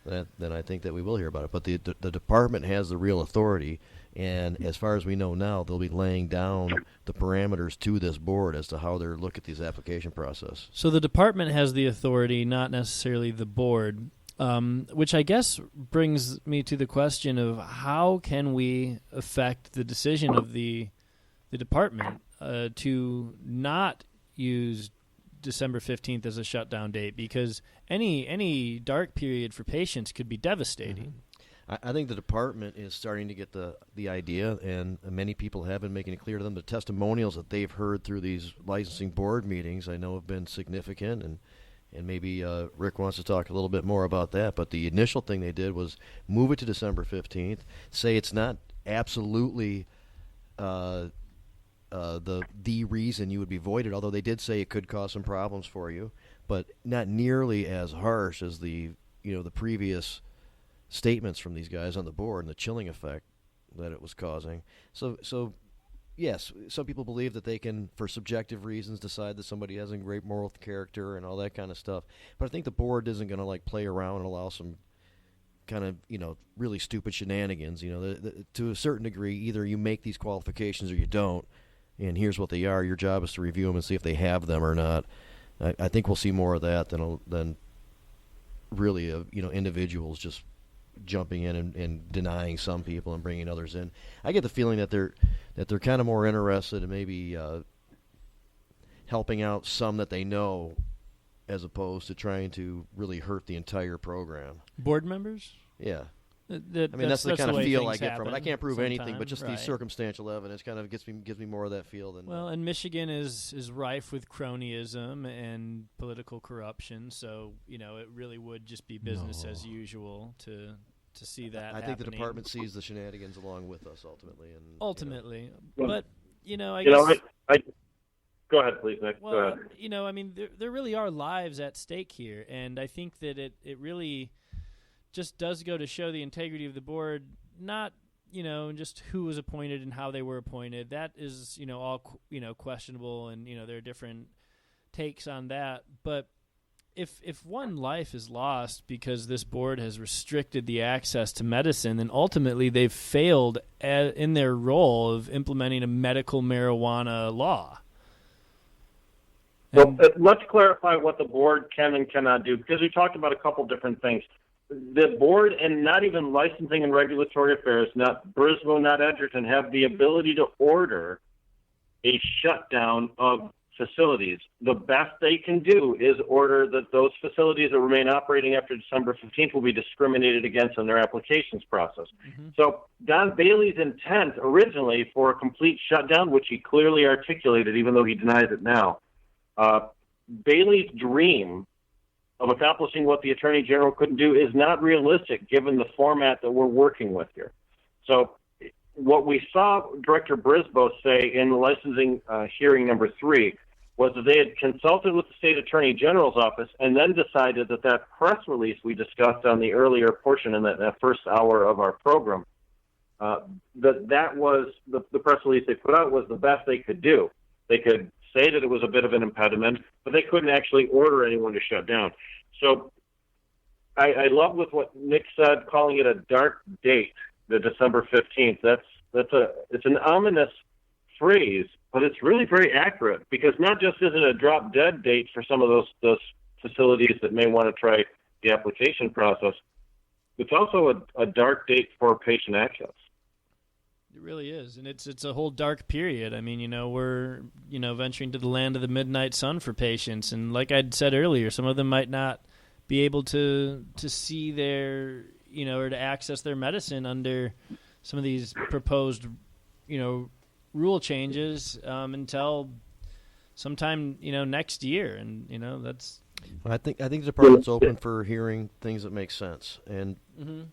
then I think that we will hear about it. But the department has the real authority, and as far as we know now, they'll be laying down the parameters to this board as to how they look at these application process. So the department has the authority, not necessarily the board, which I guess brings me to the question of how can we affect the decision of the department to not use December 15th as a shutdown date, because any dark period for patients could be devastating. Mm-hmm. I think the department is starting to get the idea, and many people have been making it clear to them. The testimonials that they've heard through these licensing board meetings I know have been significant, and maybe Rick wants to talk a little bit more about that. But the initial thing they did was move it to December 15th, say it's not absolutely the reason you would be voided. Although they did say it could cause some problems for you, but not nearly as harsh as the previous statements from these guys on the board and the chilling effect that it was causing. So yes, some people believe that they can, for subjective reasons, decide that somebody has a great moral character and all that kind of stuff. But I think the board isn't going to play around and allow some kind of really stupid shenanigans. To a certain degree, either you make these qualifications or you don't. And here's what they are. Your job is to review them and see if they have them or not. I think we'll see more of that than really individuals just jumping in and denying some people and bringing others in. I get the feeling that they're kind of more interested in maybe helping out some that they know, as opposed to trying to really hurt the entire program. Board members? Yeah. That's the kind of feel I things get from it. I can't prove anything, but just right. the circumstantial evidence kind of gives me more of that feel than. Well, and Michigan is rife with cronyism and political corruption, so it really would just be business as usual to see that. I think the department sees the shenanigans along with us ultimately, but I guess. Go ahead, please, Nick. Well, go ahead. There really are lives at stake here, and I think that it really just does go to show the integrity of the board, not, just who was appointed and how they were appointed. That is, all, questionable, and, there are different takes on that. But if one life is lost because this board has restricted the access to medicine, then ultimately they've failed in their role of implementing a medical marijuana law. Well, let's clarify what the board can and cannot do, because we talked about a couple different things. The board, and not even licensing and regulatory affairs, not Brisboe, not Edgerton, have the ability to order a shutdown of facilities. The best they can do is order that those facilities that remain operating after December 15th will be discriminated against in their applications process. Mm-hmm. So Don Bailey's intent originally for a complete shutdown, which he clearly articulated, even though he denies it now, Bailey's dream of accomplishing what the Attorney General couldn't do is not realistic given the format that we're working with here. So what we saw Director Brisboe say in the licensing hearing number 3 was that they had consulted with the State Attorney General's office and then decided that press release we discussed on the earlier portion in that first hour of our program, that was the press release they put out was the best they could do. They could say that it was a bit of an impediment, but they couldn't actually order anyone to shut down. So I love with what Nick said, calling it a dark date, the December 15th. It's an ominous phrase, but it's really very accurate, because not just is it a drop dead date for some of those facilities that may want to try the application process, it's also a dark date for patient access. It really is, and it's a whole dark period. I mean, we're venturing to the land of the midnight sun for patients, and like I'd said earlier, some of them might not be able to see their or to access their medicine under some of these proposed rule changes until sometime next year, and that's. I think the department's open for hearing things that make sense. And,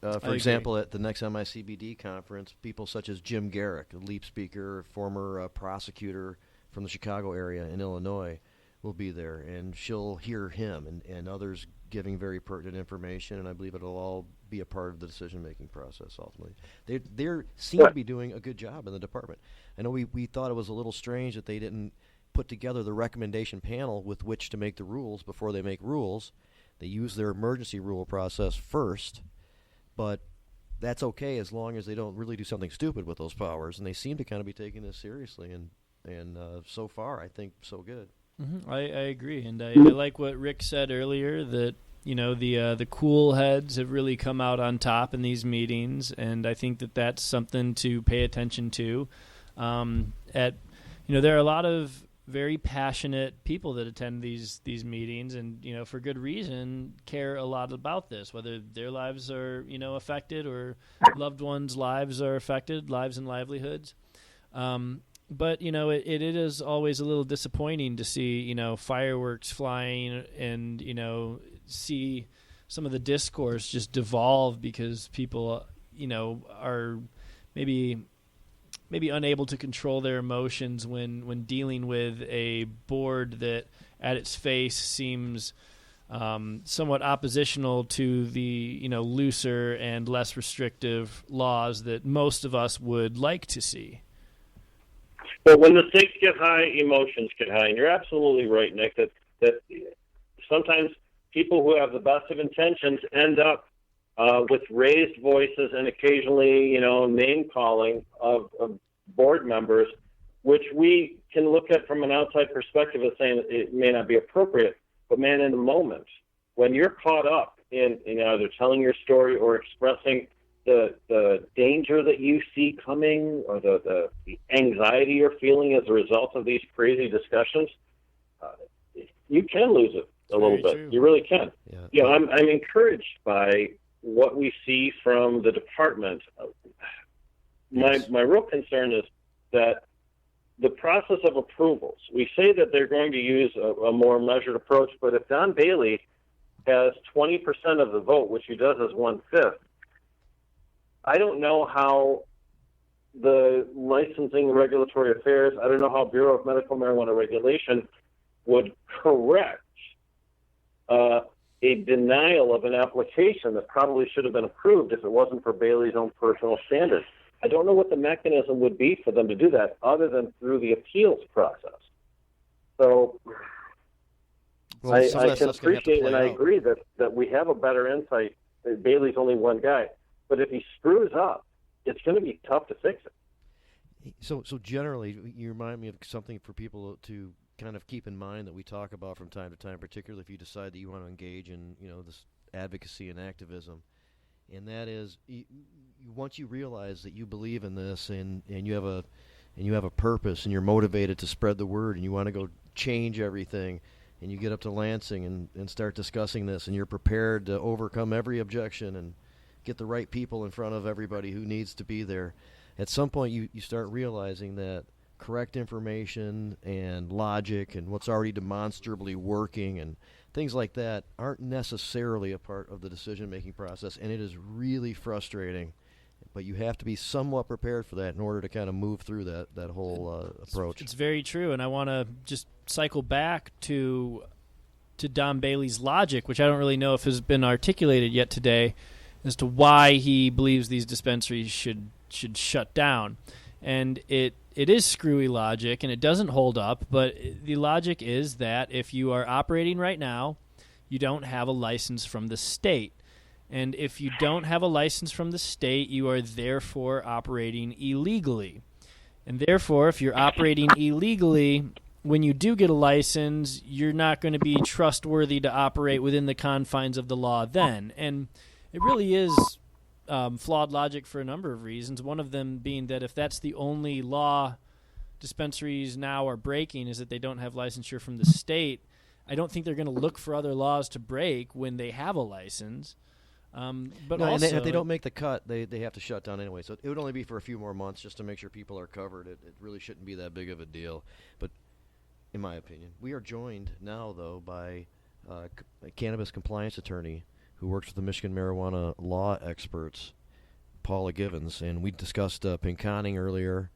for example, at the next MICBD conference, people such as Jim Garrick, a LEAP speaker, former prosecutor from the Chicago area in Illinois, will be there. And she'll hear him and others giving very pertinent information, and I believe it'll all be a part of the decision-making process ultimately. They seem to be doing a good job in the department. I know we thought it was a little strange that they didn't put together the recommendation panel with which to make the rules before they make rules. They use their emergency rule process first, but that's okay as long as they don't really do something stupid with those powers, and they seem to kind of be taking this seriously, and so far I think so good. Mm-hmm. I agree, and I like what Rick said earlier, that the cool heads have really come out on top in these meetings, and I think that's something to pay attention to. There are a lot of very passionate people that attend these meetings, and for good reason care a lot about this, whether their lives are affected or loved ones' lives are affected, lives and livelihoods. But it is always a little disappointing to see fireworks flying and see some of the discourse just devolve because people are maybe maybe unable to control their emotions when dealing with a board that at its face seems somewhat oppositional to the looser and less restrictive laws that most of us would like to see. But when the stakes get high, emotions get high, and you're absolutely right, Nick, that sometimes people who have the best of intentions end up with raised voices and occasionally, name calling of board members, which we can look at from an outside perspective as saying it may not be appropriate. But man, in the moment, when you're caught up in either telling your story or expressing the danger that you see coming or the anxiety you're feeling as a result of these crazy discussions, you can lose it a little bit. True. You really can. Yeah. I'm encouraged by what we see from the department. My real concern is that the process of approvals, we say that they're going to use a more measured approach, but if Don Bailey has 20% of the vote, which he does as 1/5, I don't know how the licensing and regulatory affairs, I don't know how Bureau of Medical Marijuana Regulation would correct a denial of an application that probably should have been approved if it wasn't for Bailey's own personal standards. I don't know what the mechanism would be for them to do that other than through the appeals process. So I can appreciate and I agree that we have a better insight. Bailey's only one guy. But if he screws up, it's going to be tough to fix it. So generally, you remind me of something for people to kind of keep in mind that we talk about from time to time, particularly if you decide that you want to engage in this advocacy and activism. And that is, once you realize that you believe in this and you have a purpose and you're motivated to spread the word and you want to go change everything, and you get up to Lansing and start discussing this, and you're prepared to overcome every objection and get the right people in front of everybody who needs to be there, at some point you start realizing that correct information and logic and what's already demonstrably working and things like that aren't necessarily a part of the decision-making process, and it is really frustrating. But you have to be somewhat prepared for that in order to kind of move through that whole approach. It's very true, and I want to just cycle back to Don Bailey's logic, which I don't really know if has been articulated yet today, as to why he believes these dispensaries should shut down. And it is screwy logic, and it doesn't hold up, but the logic is that if you are operating right now, you don't have a license from the state. And if you don't have a license from the state, you are therefore operating illegally. And therefore, if you're operating illegally, when you do get a license, you're not going to be trustworthy to operate within the confines of the law then. And it really is flawed logic for a number of reasons, one of them being that if that's the only law dispensaries now are breaking is that they don't have licensure from the state, I don't think they're going to look for other laws to break when they have a license. But no, also, and if they don't make the cut, they have to shut down anyway. So it would only be for a few more months just to make sure people are covered. It really shouldn't be that big of a deal. But in my opinion, we are joined now, though, by a cannabis compliance attorney who works with the Michigan marijuana law experts, Paula Givens. And we discussed pinconning earlier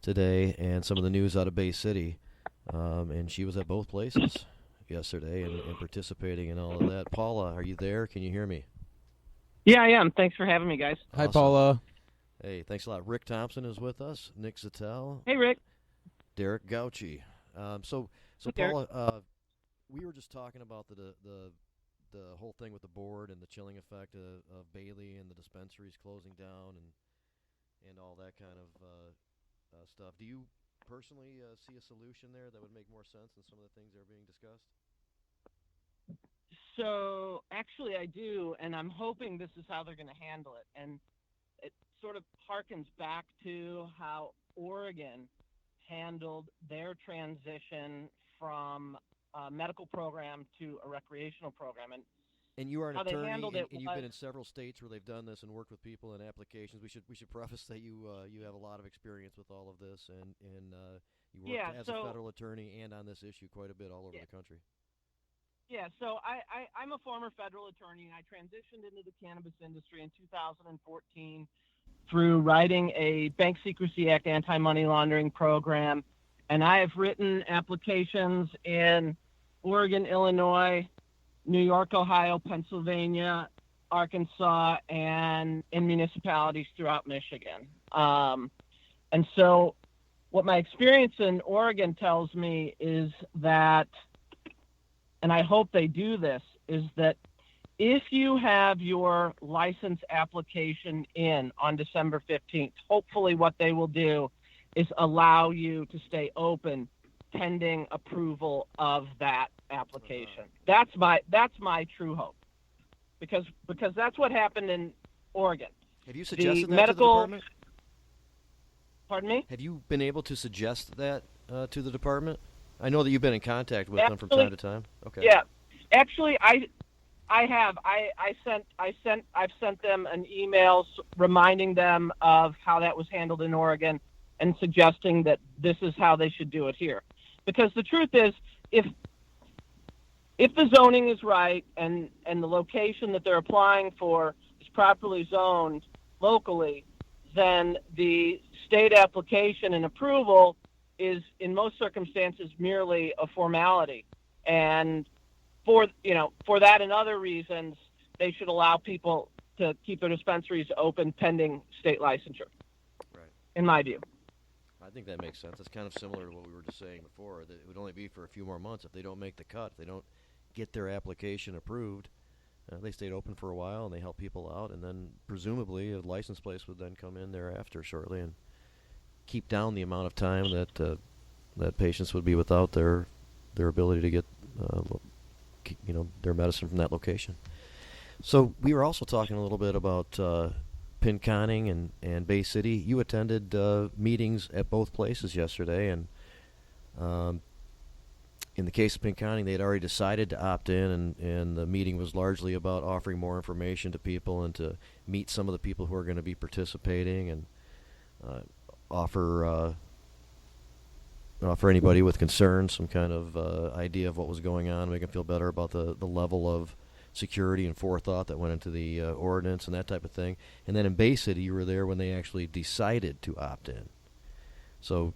today and some of the news out of Bay City. And she was at both places yesterday and participating in all of that. Paula, are you there? Can you hear me? Yeah, I am. Thanks for having me, guys. Hi, Awesome. Paula. Hey, thanks a lot. Rick Thompson is with us. Nick Zettell. Hey, Rick. Derek Gauci. So Hey, Derek. Paula, we were just talking about the whole thing with the board and the chilling effect of Bailey and the dispensaries closing down and all that kind of stuff. Do you personally see a solution there that would make more sense than some of the things that are being discussed? So, actually, I do, and I'm hoping this is how they're going to handle it. And it sort of harkens back to how Oregon handled their transition from a medical program to a recreational program. And you are an how they attorney, handled and it you've was- been in several states where they've done this and worked with people in applications. We should preface that you have a lot of experience with all of this, and you worked as a federal attorney and on this issue quite a bit all over the country. Yeah, so I'm a former federal attorney, and I transitioned into the cannabis industry in 2014 through writing a Bank Secrecy Act anti-money laundering program. And I have written applications in Oregon, Illinois, New York, Ohio, Pennsylvania, Arkansas, and in municipalities throughout Michigan. And so what my experience in Oregon tells me is that, and I hope they do this, is that if you have your license application in on December 15th, hopefully what they will do is allow you to stay open pending approval of that application. That's my true hope, because that's what happened in Oregon. Have you suggested the that medical, to the department? Pardon me? Have you been able to suggest that to the department? I know that you've been in contact with them from time to time. Okay. Yeah, actually, I have. I've sent them an email reminding them of how that was handled in Oregon and suggesting that this is how they should do it here. Because the truth is, if the zoning is right and the location that they're applying for is properly zoned locally, then the state application and approval is, in most circumstances, merely a formality. And for that and other reasons, they should allow people to keep their dispensaries open pending state licensure. Right. In my view. I think that makes sense. It's kind of similar to what we were just saying before, that it would only be for a few more months. If they don't make the cut, if they don't get their application approved, they stayed open for a while and they help people out, and then presumably a license place would then come in thereafter shortly and keep down the amount of time that that patients would be without their ability to get their medicine from that location. So we were also talking a little bit about Pinconning and Bay City. You attended meetings at both places yesterday, and in the case of Pinconning, they had already decided to opt in, and the meeting was largely about offering more information to people and to meet some of the people who are going to be participating and offer anybody with concerns some kind of idea of what was going on, make them feel better about the level of security and forethought that went into the ordinance and that type of thing. And then in Bay City, you were there when they actually decided to opt in. So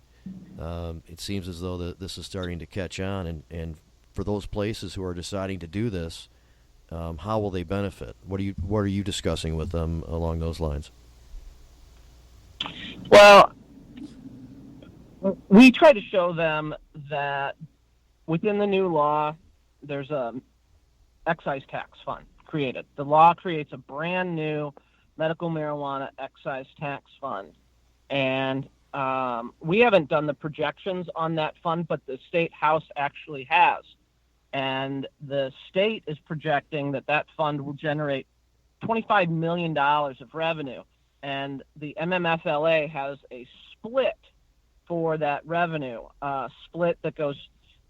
it seems as though this is starting to catch on, and for those places who are deciding to do this, how will they benefit? What are you discussing with them along those lines? Well, we try to show them that within the new law, there's a excise tax fund created. The law creates a brand new medical marijuana excise tax fund, and we haven't done the projections on that fund, but the state house actually has. And the state is projecting that fund will generate $25 million of revenue. And the MMFLA has a split for that revenue, split that goes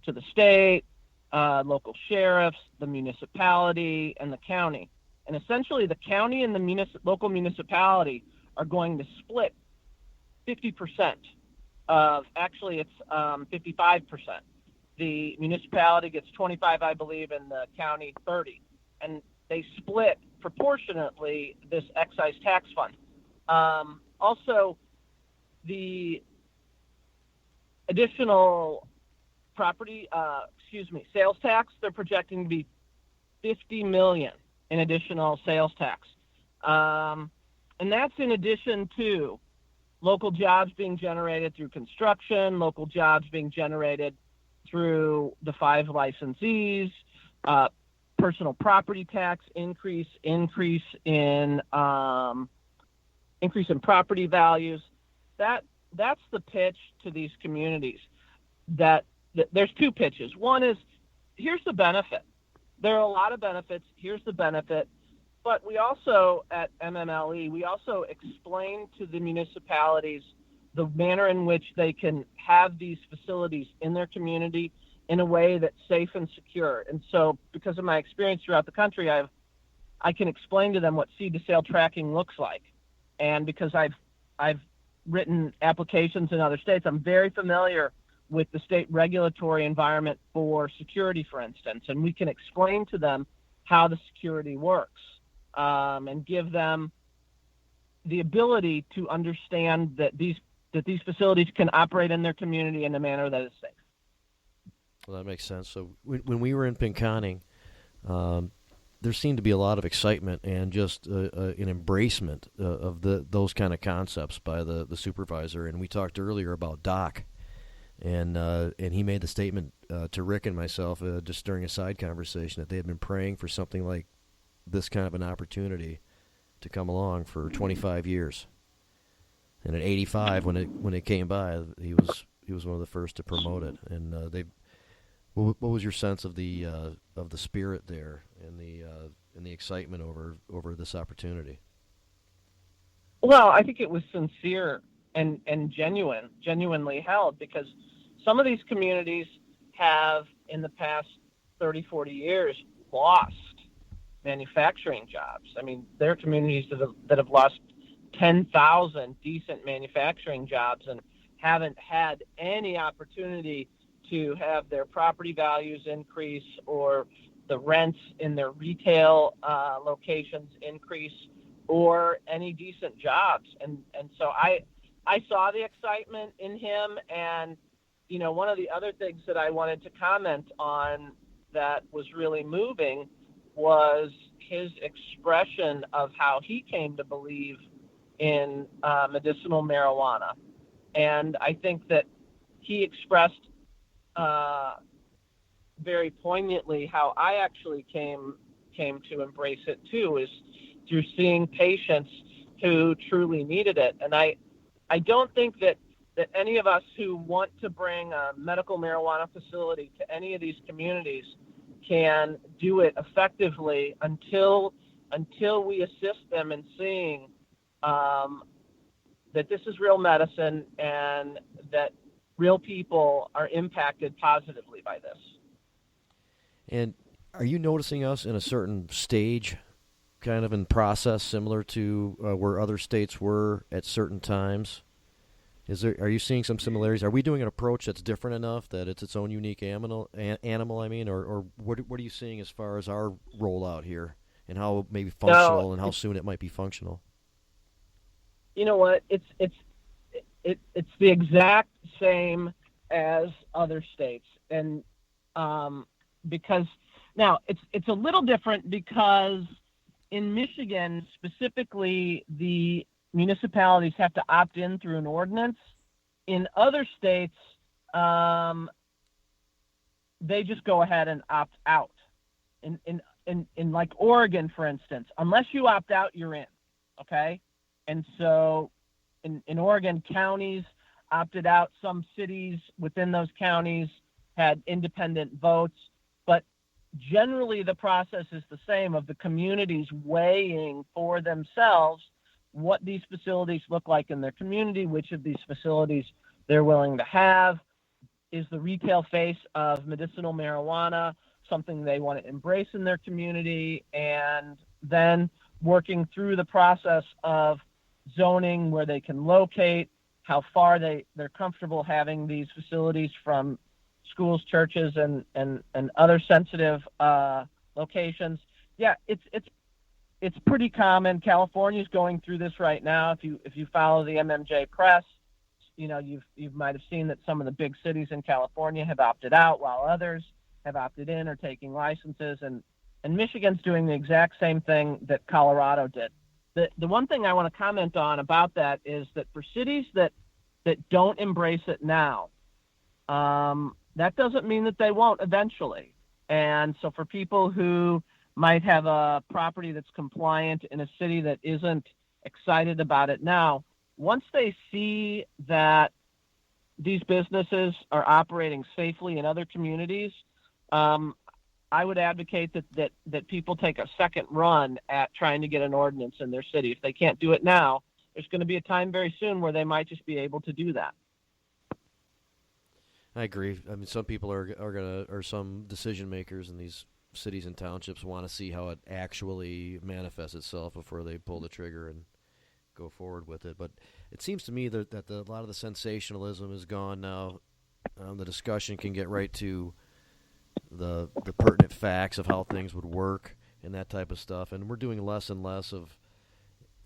to the state, local sheriffs, the municipality, and the county. And essentially the county and the local municipality are going to split 50% of, actually it's 55%. The municipality gets 25, I believe, and the county 30. And they split proportionately this excise tax fund. Also, the additional sales tax, they're projecting to be $50 million in additional sales tax. And that's in addition to local jobs being generated through construction, local jobs being generated through the 5 licensees, personal property tax increase in property values. That's the pitch to these communities. That there's 2 pitches. One is, here's the benefit. There are a lot of benefits. Here's the benefit. But we also, at MMLE, we also explain to the municipalities the manner in which they can have these facilities in their community in a way that's safe and secure. And so, because of my experience throughout the country, I can explain to them what seed-to-sale tracking looks like. And because I've written applications in other states, I'm very familiar with the state regulatory environment for security, for instance, and we can explain to them how the security works, and give them the ability to understand that these facilities can operate in their community in a manner that is safe. Well, that makes sense. So when we were in Pinconning, there seemed to be a lot of excitement and just an embracement of those kind of concepts by the supervisor. And we talked earlier about Doc, and he made the statement to Rick and myself just during a side conversation that they had been praying for something like this kind of an opportunity to come along for 25 years. And at 85, when it came by, he was one of the first to promote it. And what was your sense of the spirit there and the excitement over this opportunity? Well, I think it was sincere and genuinely held, because some of these communities have in the past 30, 40 years lost manufacturing jobs. I mean, there are communities that have lost 10,000 decent manufacturing jobs and haven't had any opportunity to have their property values increase or the rents in their retail locations increase or any decent jobs. And so I saw the excitement in him. And, you know, one of the other things that I wanted to comment on that was really moving was his expression of how he came to believe in medicinal marijuana. And I think that he expressed very poignantly how I actually came to embrace it too, is through seeing patients who truly needed it. And I don't think that any of us who want to bring a medical marijuana facility to any of these communities can do it effectively until we assist them in seeing that this is real medicine and that real people are impacted positively by this. And are you noticing us in a certain stage, kind of in process, similar to where other states were at certain times? Are you seeing some similarities? Are we doing an approach that's different enough that it's its own unique animal? Or what are you seeing as far as our rollout here and how it may be functional and how soon it might be functional? You know what? It's the exact same as other states, and because now it's a little different because in Michigan specifically the municipalities have to opt in through an ordinance. In other states, they just go ahead and opt out. In like Oregon, for instance, unless you opt out, you're in. Okay, and so in Oregon, counties opted out. Some cities within those counties had independent votes, but generally the process is the same, of the communities weighing for themselves what these facilities look like in their community, which of these facilities they're willing to have. Is the retail face of medicinal marijuana something they want to embrace in their community? And then working through the process of zoning, where they can locate, how far they're comfortable having these facilities from schools, churches, and other sensitive locations. Yeah, it's pretty common. California's going through this right now. If you follow the MMJ press, you know, you might have seen that some of the big cities in California have opted out while others have opted in or taking licenses, and Michigan's doing the exact same thing that Colorado did. The one thing I want to comment on about that is that for cities that don't embrace it now, that doesn't mean that they won't eventually. And so for people who might have a property that's compliant in a city that isn't excited about it now, once they see that these businesses are operating safely in other communities, I would advocate that people take a second run at trying to get an ordinance in their city. If they can't do it now, there's going to be a time very soon where they might just be able to do that. I agree. I mean, some people or some decision makers in these cities and townships want to see how it actually manifests itself before they pull the trigger and go forward with it. But it seems to me that a lot of the sensationalism is gone now. The discussion can get right to the pertinent facts of how things would work and that type of stuff. And we're doing less and less of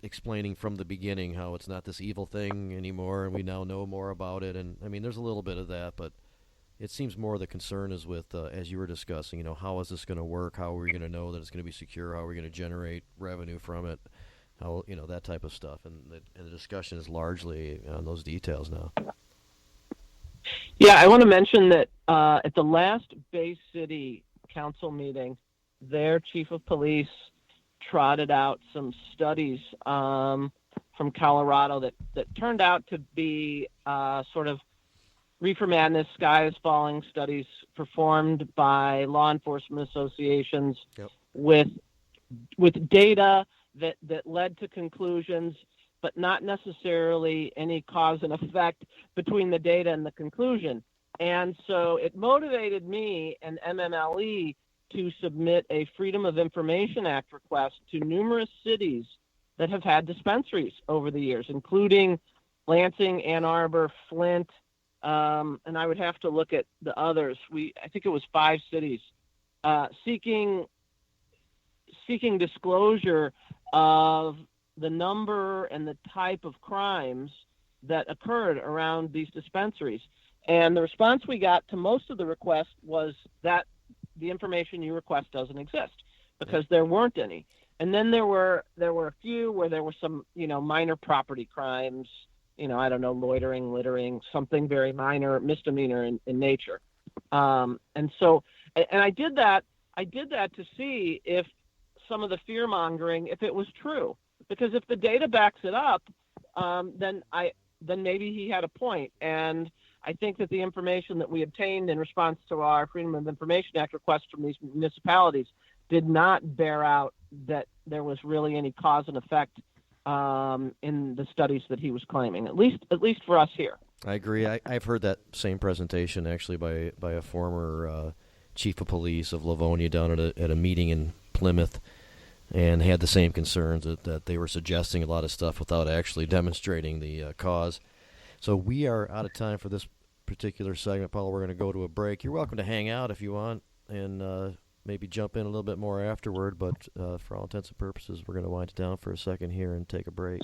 explaining from the beginning how it's not this evil thing anymore, and we now know more about it. And I mean, there's a little bit of that, but it seems more the concern is with, as you were discussing, how is this going to work? How are we going to know that it's going to be secure? How are we going to generate revenue from it? How, that type of stuff. And the discussion is largely on those details now. Yeah, I want to mention that at the last Bay City Council meeting, their chief of police trotted out some studies from Colorado that turned out to be sort of reefer madness, sky is falling studies performed by law enforcement associations with data that led to conclusions, but not necessarily any cause and effect between the data and the conclusion. And so it motivated me and MMLE to submit a Freedom of Information Act request to numerous cities that have had dispensaries over the years, including Lansing, Ann Arbor, Flint, and I would have to look at the others. I think it was 5 cities seeking disclosure of the number and the type of crimes that occurred around these dispensaries. And the response we got to most of the requests was that the information you request doesn't exist because there weren't any. And then there were a few where there were some, minor property crimes, I don't know, loitering, littering, something very minor, misdemeanor in nature. And I did that to see if some of the fear mongering, if it was true, because if the data backs it up, then maybe he had a point. And I think that the information that we obtained in response to our Freedom of Information Act request from these municipalities did not bear out that there was really any cause and effect in the studies that he was claiming, at least for us here. I agree. I've heard that same presentation actually by a former chief of police of Livonia down at a meeting in Plymouth, and had the same concerns that they were suggesting a lot of stuff without actually demonstrating the cause. So we are out of time for this particular segment, Paula. We're going to go to a break. You're welcome to hang out if you want and maybe jump in a little bit more afterward, but for all intents and purposes, we're going to wind it down for a second here and take a break.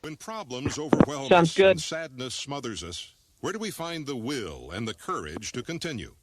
When problems overwhelm us and sadness smothers us, where do we find the will and the courage to continue?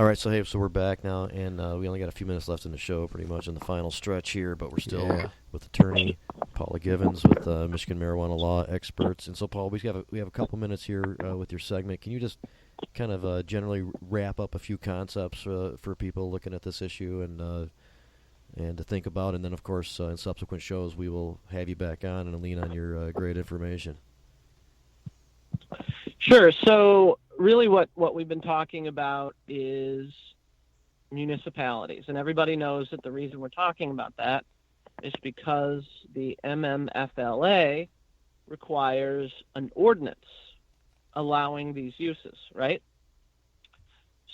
right, so we're back now, and we only got a few minutes left in the show, pretty much in the final stretch here, but we're still with attorney Paula Givens with Michigan marijuana law experts. And so, Paul, we have a couple minutes here with your segment. Can you just kind of generally wrap up a few concepts for people looking at this issue and to think about, and then, of course, in subsequent shows, we will have you back on and lean on your great information. Sure. So really what we've been talking about is municipalities. And everybody knows that the reason we're talking about that is because the MMFLA requires an ordinance allowing these uses, right?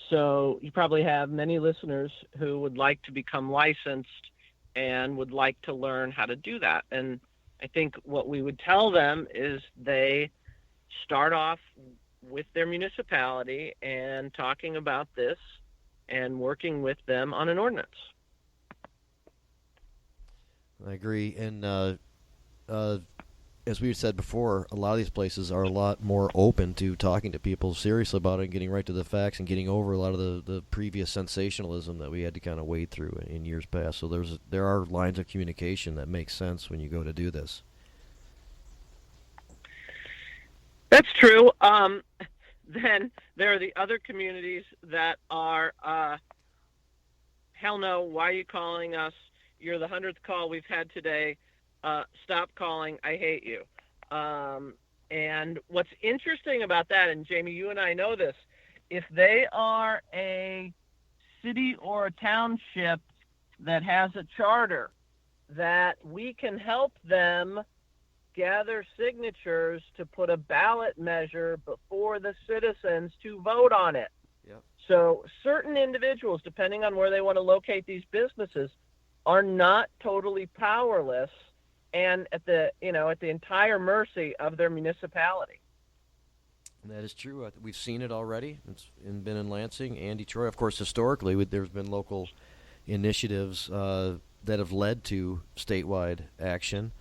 So you probably have many listeners who would like to become licensed and would like to learn how to do that. And I think what we would tell them is they start off with their municipality and talking about this and working with them on an ordinance. I agree. And as we said before, a lot of these places are a lot more open to talking to people seriously about it and getting right to the facts and getting over a lot of the previous sensationalism that we had to kind of wade through in years past. So there are lines of communication that make sense when you go to do this. That's true. Then there are the other communities that are, hell no, why are you calling us? You're the 100th call we've had today. Stop calling. I hate you. And what's interesting about that, and Jamie, you and I know this, if they are a city or a township that has a charter, that we can help them gather signatures to put a ballot measure before the citizens to vote on it. Yep. So certain individuals, depending on where they want to locate these businesses, are not totally powerless and at the entire mercy of their municipality. That is true. We've seen it already. It's been in Lansing and Detroit. Of course, historically, there's been local initiatives that have led to statewide action,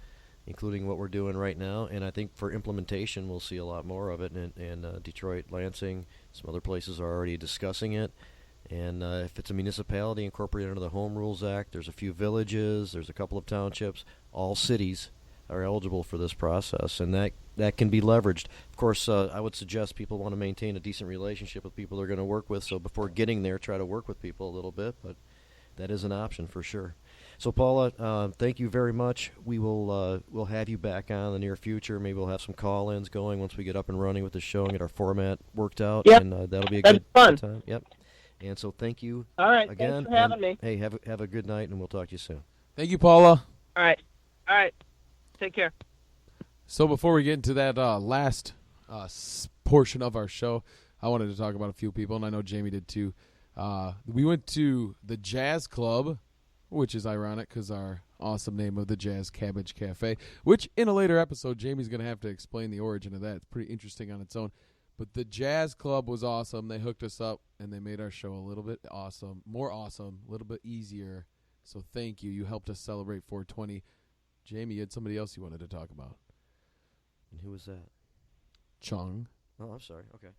including what we're doing right now. And I think for implementation, we'll see a lot more of it. And Detroit, Lansing, some other places are already discussing it. And if it's a municipality incorporated under the Home Rules Act, there's a few villages, there's a couple of townships, all cities are eligible for this process, and that can be leveraged. Of course, I would suggest people want to maintain a decent relationship with people they're going to work with, so before getting there, try to work with people a little bit, but that is an option for sure. So, Paula, thank you very much. We'll have you back on in the near future. Maybe we'll have some call-ins going once we get up and running with the show and get our format worked out, and that'll be a good time. Yep. And so thank you. All right, again. Thanks for having me. Hey, have a good night, and we'll talk to you soon. Thank you, Paula. All right. Take care. So before we get into that last portion of our show, I wanted to talk about a few people, and I know Jamie did too. We went to the Jazz Club, which is ironic because our awesome name of the Jazz Cabbage Cafe, which in a later episode, Jamie's going to have to explain the origin of that. It's pretty interesting on its own. But the Jazz Club was awesome. They hooked us up, and they made our show a little bit more awesome, a little bit easier. So thank you. You helped us celebrate 420. Jamie, you had somebody else you wanted to talk about. And who was that? Chung. Oh, I'm sorry. Okay.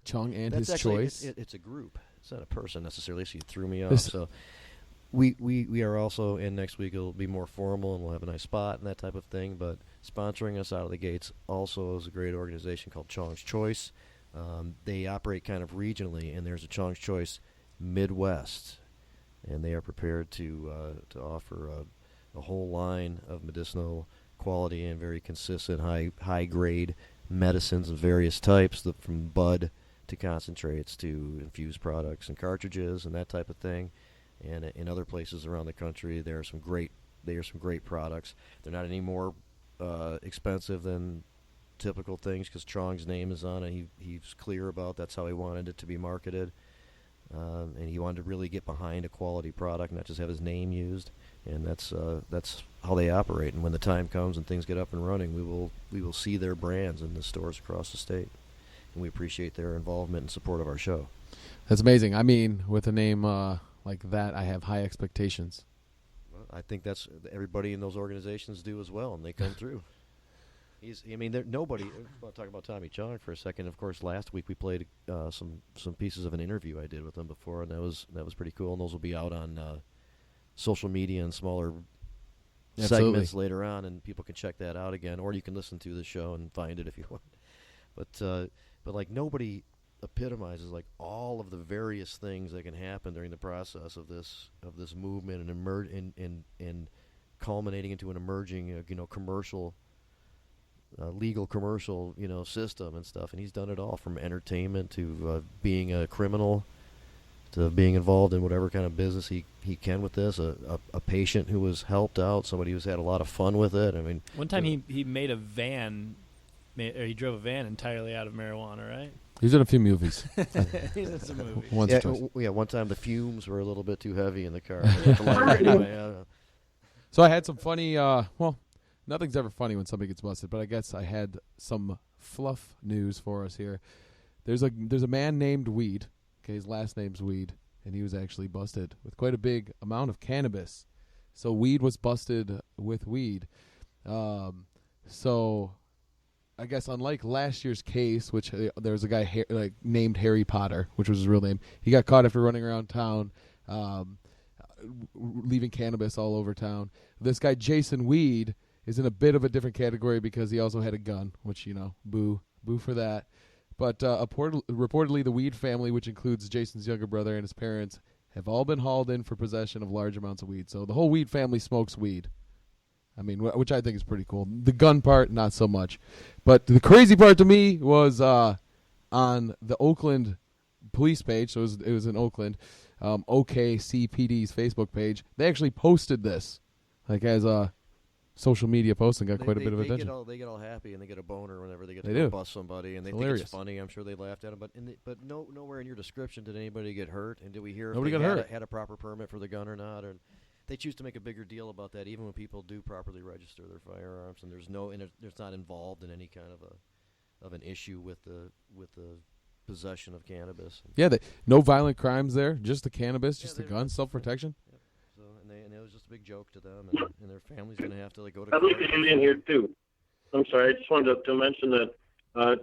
Chung and That's his actually, choice. It's a group. It's not a person necessarily, so you threw me off. So we are also in next week. It'll be more formal, and we'll have a nice spot and that type of thing. But sponsoring us out of the gates also is a great organization called Chong's Choice. They operate kind of regionally, and there's a Chong's Choice Midwest, and they are prepared to offer a whole line of medicinal quality and very consistent high grade medicines of various types, from bud to concentrates to infused products and cartridges and that type of thing. And in other places around the country, there are some great products. They're not any more expensive than typical things because Chong's name is on it. He's clear about that's how he wanted it to be marketed, and he wanted to really get behind a quality product, not just have his name used. And that's how they operate. And when the time comes and things get up and running, we will see their brands in the stores across the state, and we appreciate their involvement and support of our show. That's amazing. I mean, with a name like that, I have high expectations. Well, I think that's everybody in those organizations do as well, and they come through. Nobody. I'll talk about Tommy Chong for a second. Of course, last week we played some pieces of an interview I did with him before, and that was pretty cool. And those will be out on social media and smaller segments later on, and people can check that out again, or you can listen to the show and find it if you want. But like nobody epitomizes like all of the various things that can happen during the process of this movement and culminating into an emerging commercial. Legal commercial, system and stuff, and he's done it all from entertainment to being a criminal to being involved in whatever kind of business he can with this. A patient who was helped out, somebody who's had a lot of fun with it. I mean, one time he made a van, or he drove a van entirely out of marijuana, right? He's in a few movies. He's in some movies. Once or twice. One time the fumes were a little bit too heavy in the car. So I had some funny. Nothing's ever funny when somebody gets busted, but I guess I had some fluff news for us here. There's a man named Weed. Okay, his last name's Weed, and he was actually busted with quite a big amount of cannabis. So Weed was busted with weed. So I guess unlike last year's case, which there was a guy named Harry Potter, which was his real name. He got caught after running around town, leaving cannabis all over town. This guy Jason Weed is in a bit of a different category because he also had a gun, which, boo for that. But reportedly, the Weed family, which includes Jason's younger brother and his parents, have all been hauled in for possession of large amounts of weed. So the whole Weed family smokes weed. I mean, which I think is pretty cool. The gun part, not so much. But the crazy part to me was on the Oakland police page, so it was in Oakland, OKCPD's Facebook page. They actually posted this, as a social media post, and got quite a bit of attention. They get all happy and they get a boner whenever they get to bust somebody, and they think it's funny. I'm sure they laughed at him, but nowhere in your description did anybody get hurt, and did we hear nobody if got they hurt. Had a proper permit for the gun or not? Or they choose to make a bigger deal about that, even when people do properly register their firearms, and there's not involved in any kind of an issue with the possession of cannabis. Yeah, no violent crimes there, just the cannabis, just the gun, self-protection. Yeah. So and it was just a big joke to them, and their family's going to have to go to I'd court. like to get in here too. I'm sorry, I just wanted to mention that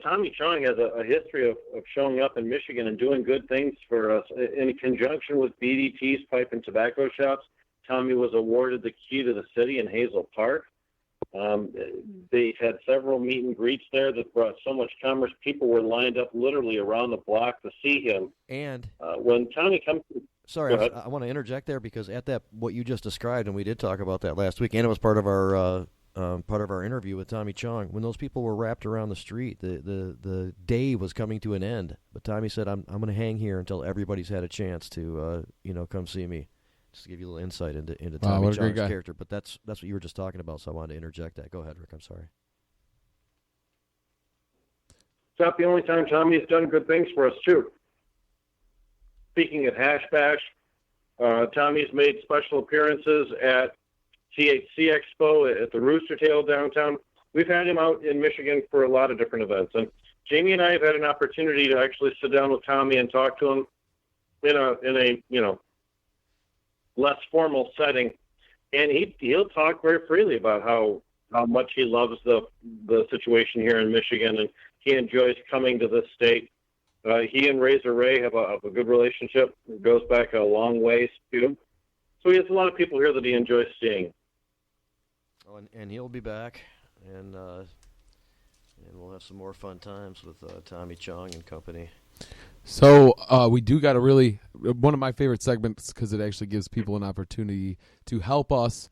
Tommy Chong has a history of showing up in Michigan and doing good things for us. In conjunction with BDT's pipe and tobacco shops, Tommy was awarded the key to the city in Hazel Park. They had several meet and greets there that brought so much commerce. People were lined up literally around the block to see him. And when Tommy comes to... Sorry, I want to interject there because at that, what you just described, and we did talk about that last week, and it was part of our interview with Tommy Chong. When those people were wrapped around the street, the day was coming to an end. But Tommy said, "I'm going to hang here until everybody's had a chance to come see me." Just to give you a little insight into Tommy Chong's character. But that's what you were just talking about, so I wanted to interject that. Go ahead, Rick. I'm sorry. It's not the only time Tommy has done good things for us too. Speaking of Hash Bash, Tommy's made special appearances at THC Expo at the Rooster Tail downtown. We've had him out in Michigan for a lot of different events. And Jamie and I have had an opportunity to actually sit down with Tommy and talk to him in a less formal setting. And he'll talk very freely about how much he loves the situation here in Michigan, and he enjoys coming to this state. He and Razor Ray have a good relationship. It goes back a long ways, too. So he has a lot of people here that he enjoys seeing. Oh, and he'll be back, and we'll have some more fun times with Tommy Chong and company. So we do got one of my favorite segments because it actually gives people an opportunity to help us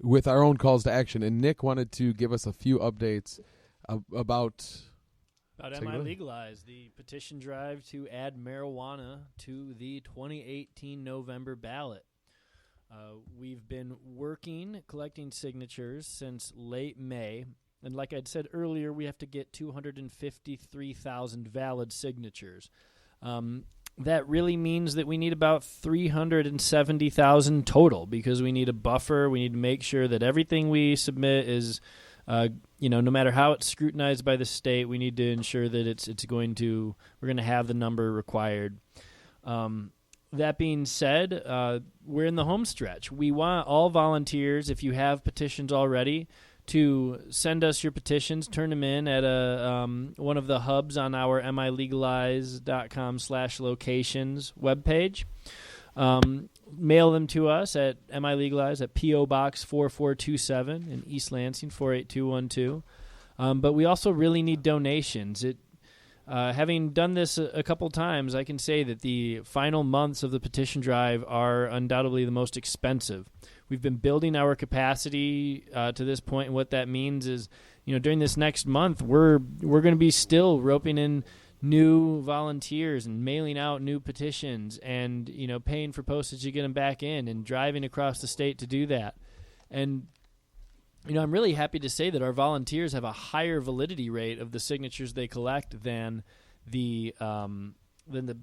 with our own calls to action. And Nick wanted to give us a few updates about MILegalize, the petition drive to add marijuana to the 2018 November ballot. We've been collecting signatures since late May. And like I'd said earlier, we have to get 253,000 valid signatures. That really means that we need about 370,000 total because we need a buffer. We need to make sure that everything we submit is, no matter how it's scrutinized by the state, we need to ensure that we're going to have the number required. That being said, we're in the home stretch. We want all volunteers, if you have petitions already, to send us your petitions, turn them in at one of the hubs on our MILegalize.com/locations webpage. Mail them to us at MILegalize at P.O. Box 4427 in East Lansing 48212. But we also really need donations. Having done this a couple times, I can say that the final months of the petition drive are undoubtedly the most expensive. We've been building our capacity to this point, and what that means is, during this next month, we're going to be still roping in new volunteers and mailing out new petitions and, paying for postage to get them back in and driving across the state to do that. And I'm really happy to say that our volunteers have a higher validity rate of the signatures they collect than the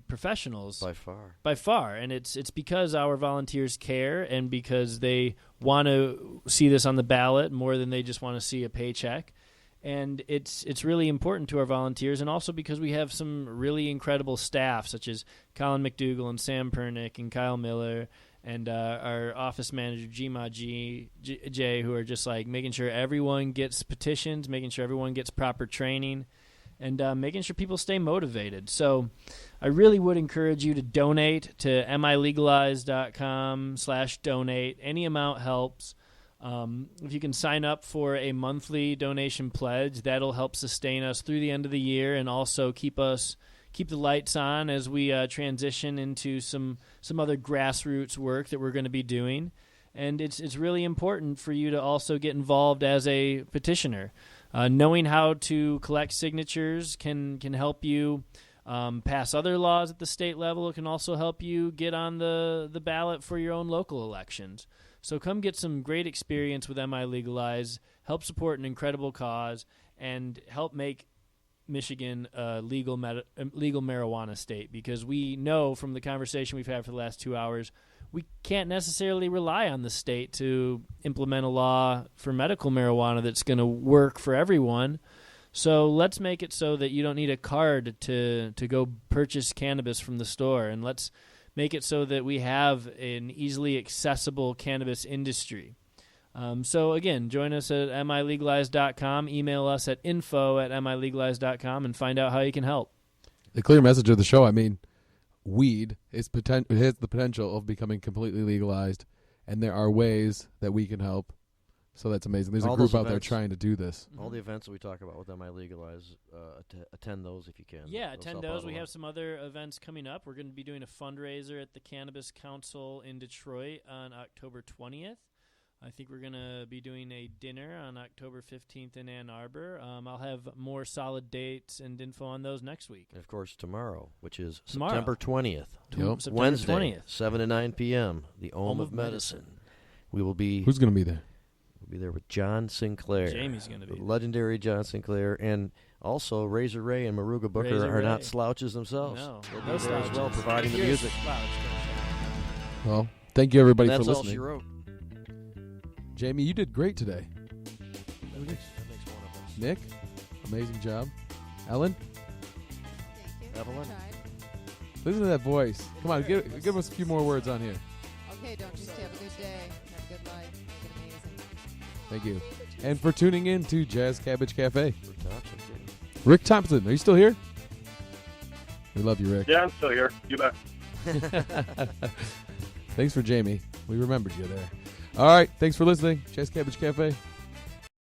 professionals. By far. And it's because our volunteers care and because they want to see this on the ballot more than they just want to see a paycheck. And it's really important to our volunteers, and also because we have some really incredible staff, such as Colin McDougall and Sam Pernick and Kyle Miller and our office manager, Jay, who are just like making sure everyone gets petitions, making sure everyone gets proper training, and making sure people stay motivated. So I really would encourage you to donate to MILegalize.com/donate. Any amount helps. If you can sign up for a monthly donation pledge, that'll help sustain us through the end of the year and also keep the lights on as we transition into some other grassroots work that we're going to be doing. And it's really important for you to also get involved as a petitioner. Knowing how to collect signatures can help you pass other laws at the state level. It can also help you get on the ballot for your own local elections. So come get some great experience with MILegalize, help support an incredible cause, and help make Michigan a legal marijuana state, because we know from the conversation we've had for the last 2 hours, we can't necessarily rely on the state to implement a law for medical marijuana that's going to work for everyone. So let's make it so that you don't need a card to go purchase cannabis from the store, and let's make it so that we have an easily accessible cannabis industry. So, again, join us at MILegalize.com. Email us at info@MILegalize.com and find out how you can help. The clear message of the show, weed has the potential of becoming completely legalized, and there are ways that we can help. So that's amazing. There's a group out there trying to do this. All the events that we talk about with MILegalize, attend those if you can. Yeah, attend those. We have some other events coming up. We're going to be doing a fundraiser at the Cannabis Council in Detroit on October 20th. I think we're going to be doing a dinner on October 15th in Ann Arbor. I'll have more solid dates and info on those next week. And, of course, tomorrow, which is September 20th. September Wednesday, 20th. 7 to 9 p.m., the Home of Medicine. We will be... Who's going to be there? We'll be there with John Sinclair. Jamie's going to be the legendary John Sinclair. And also, Razor Ray and Maruga Booker are not slouches themselves. No, they'll be there as well, providing the music. Well, thank you, everybody, for listening. That's all she wrote. Jamie, you did great today. That makes one of us. Nick, amazing job. Ellen? Thank you. Evelyn? Listen to that voice. Come on, give us a few more words on here. Okay, don't just have a good day. Have a good life. Make it amazing. Thank you. And for tuning in to Jazz Cabbage Cafe. Rick Thompson. Rick Thompson, are you still here? We love you, Rick. Yeah, I'm still here. You bet. Thanks for Jamie. We remembered you there. All right, thanks for listening. Jazz Cabbage Cafe.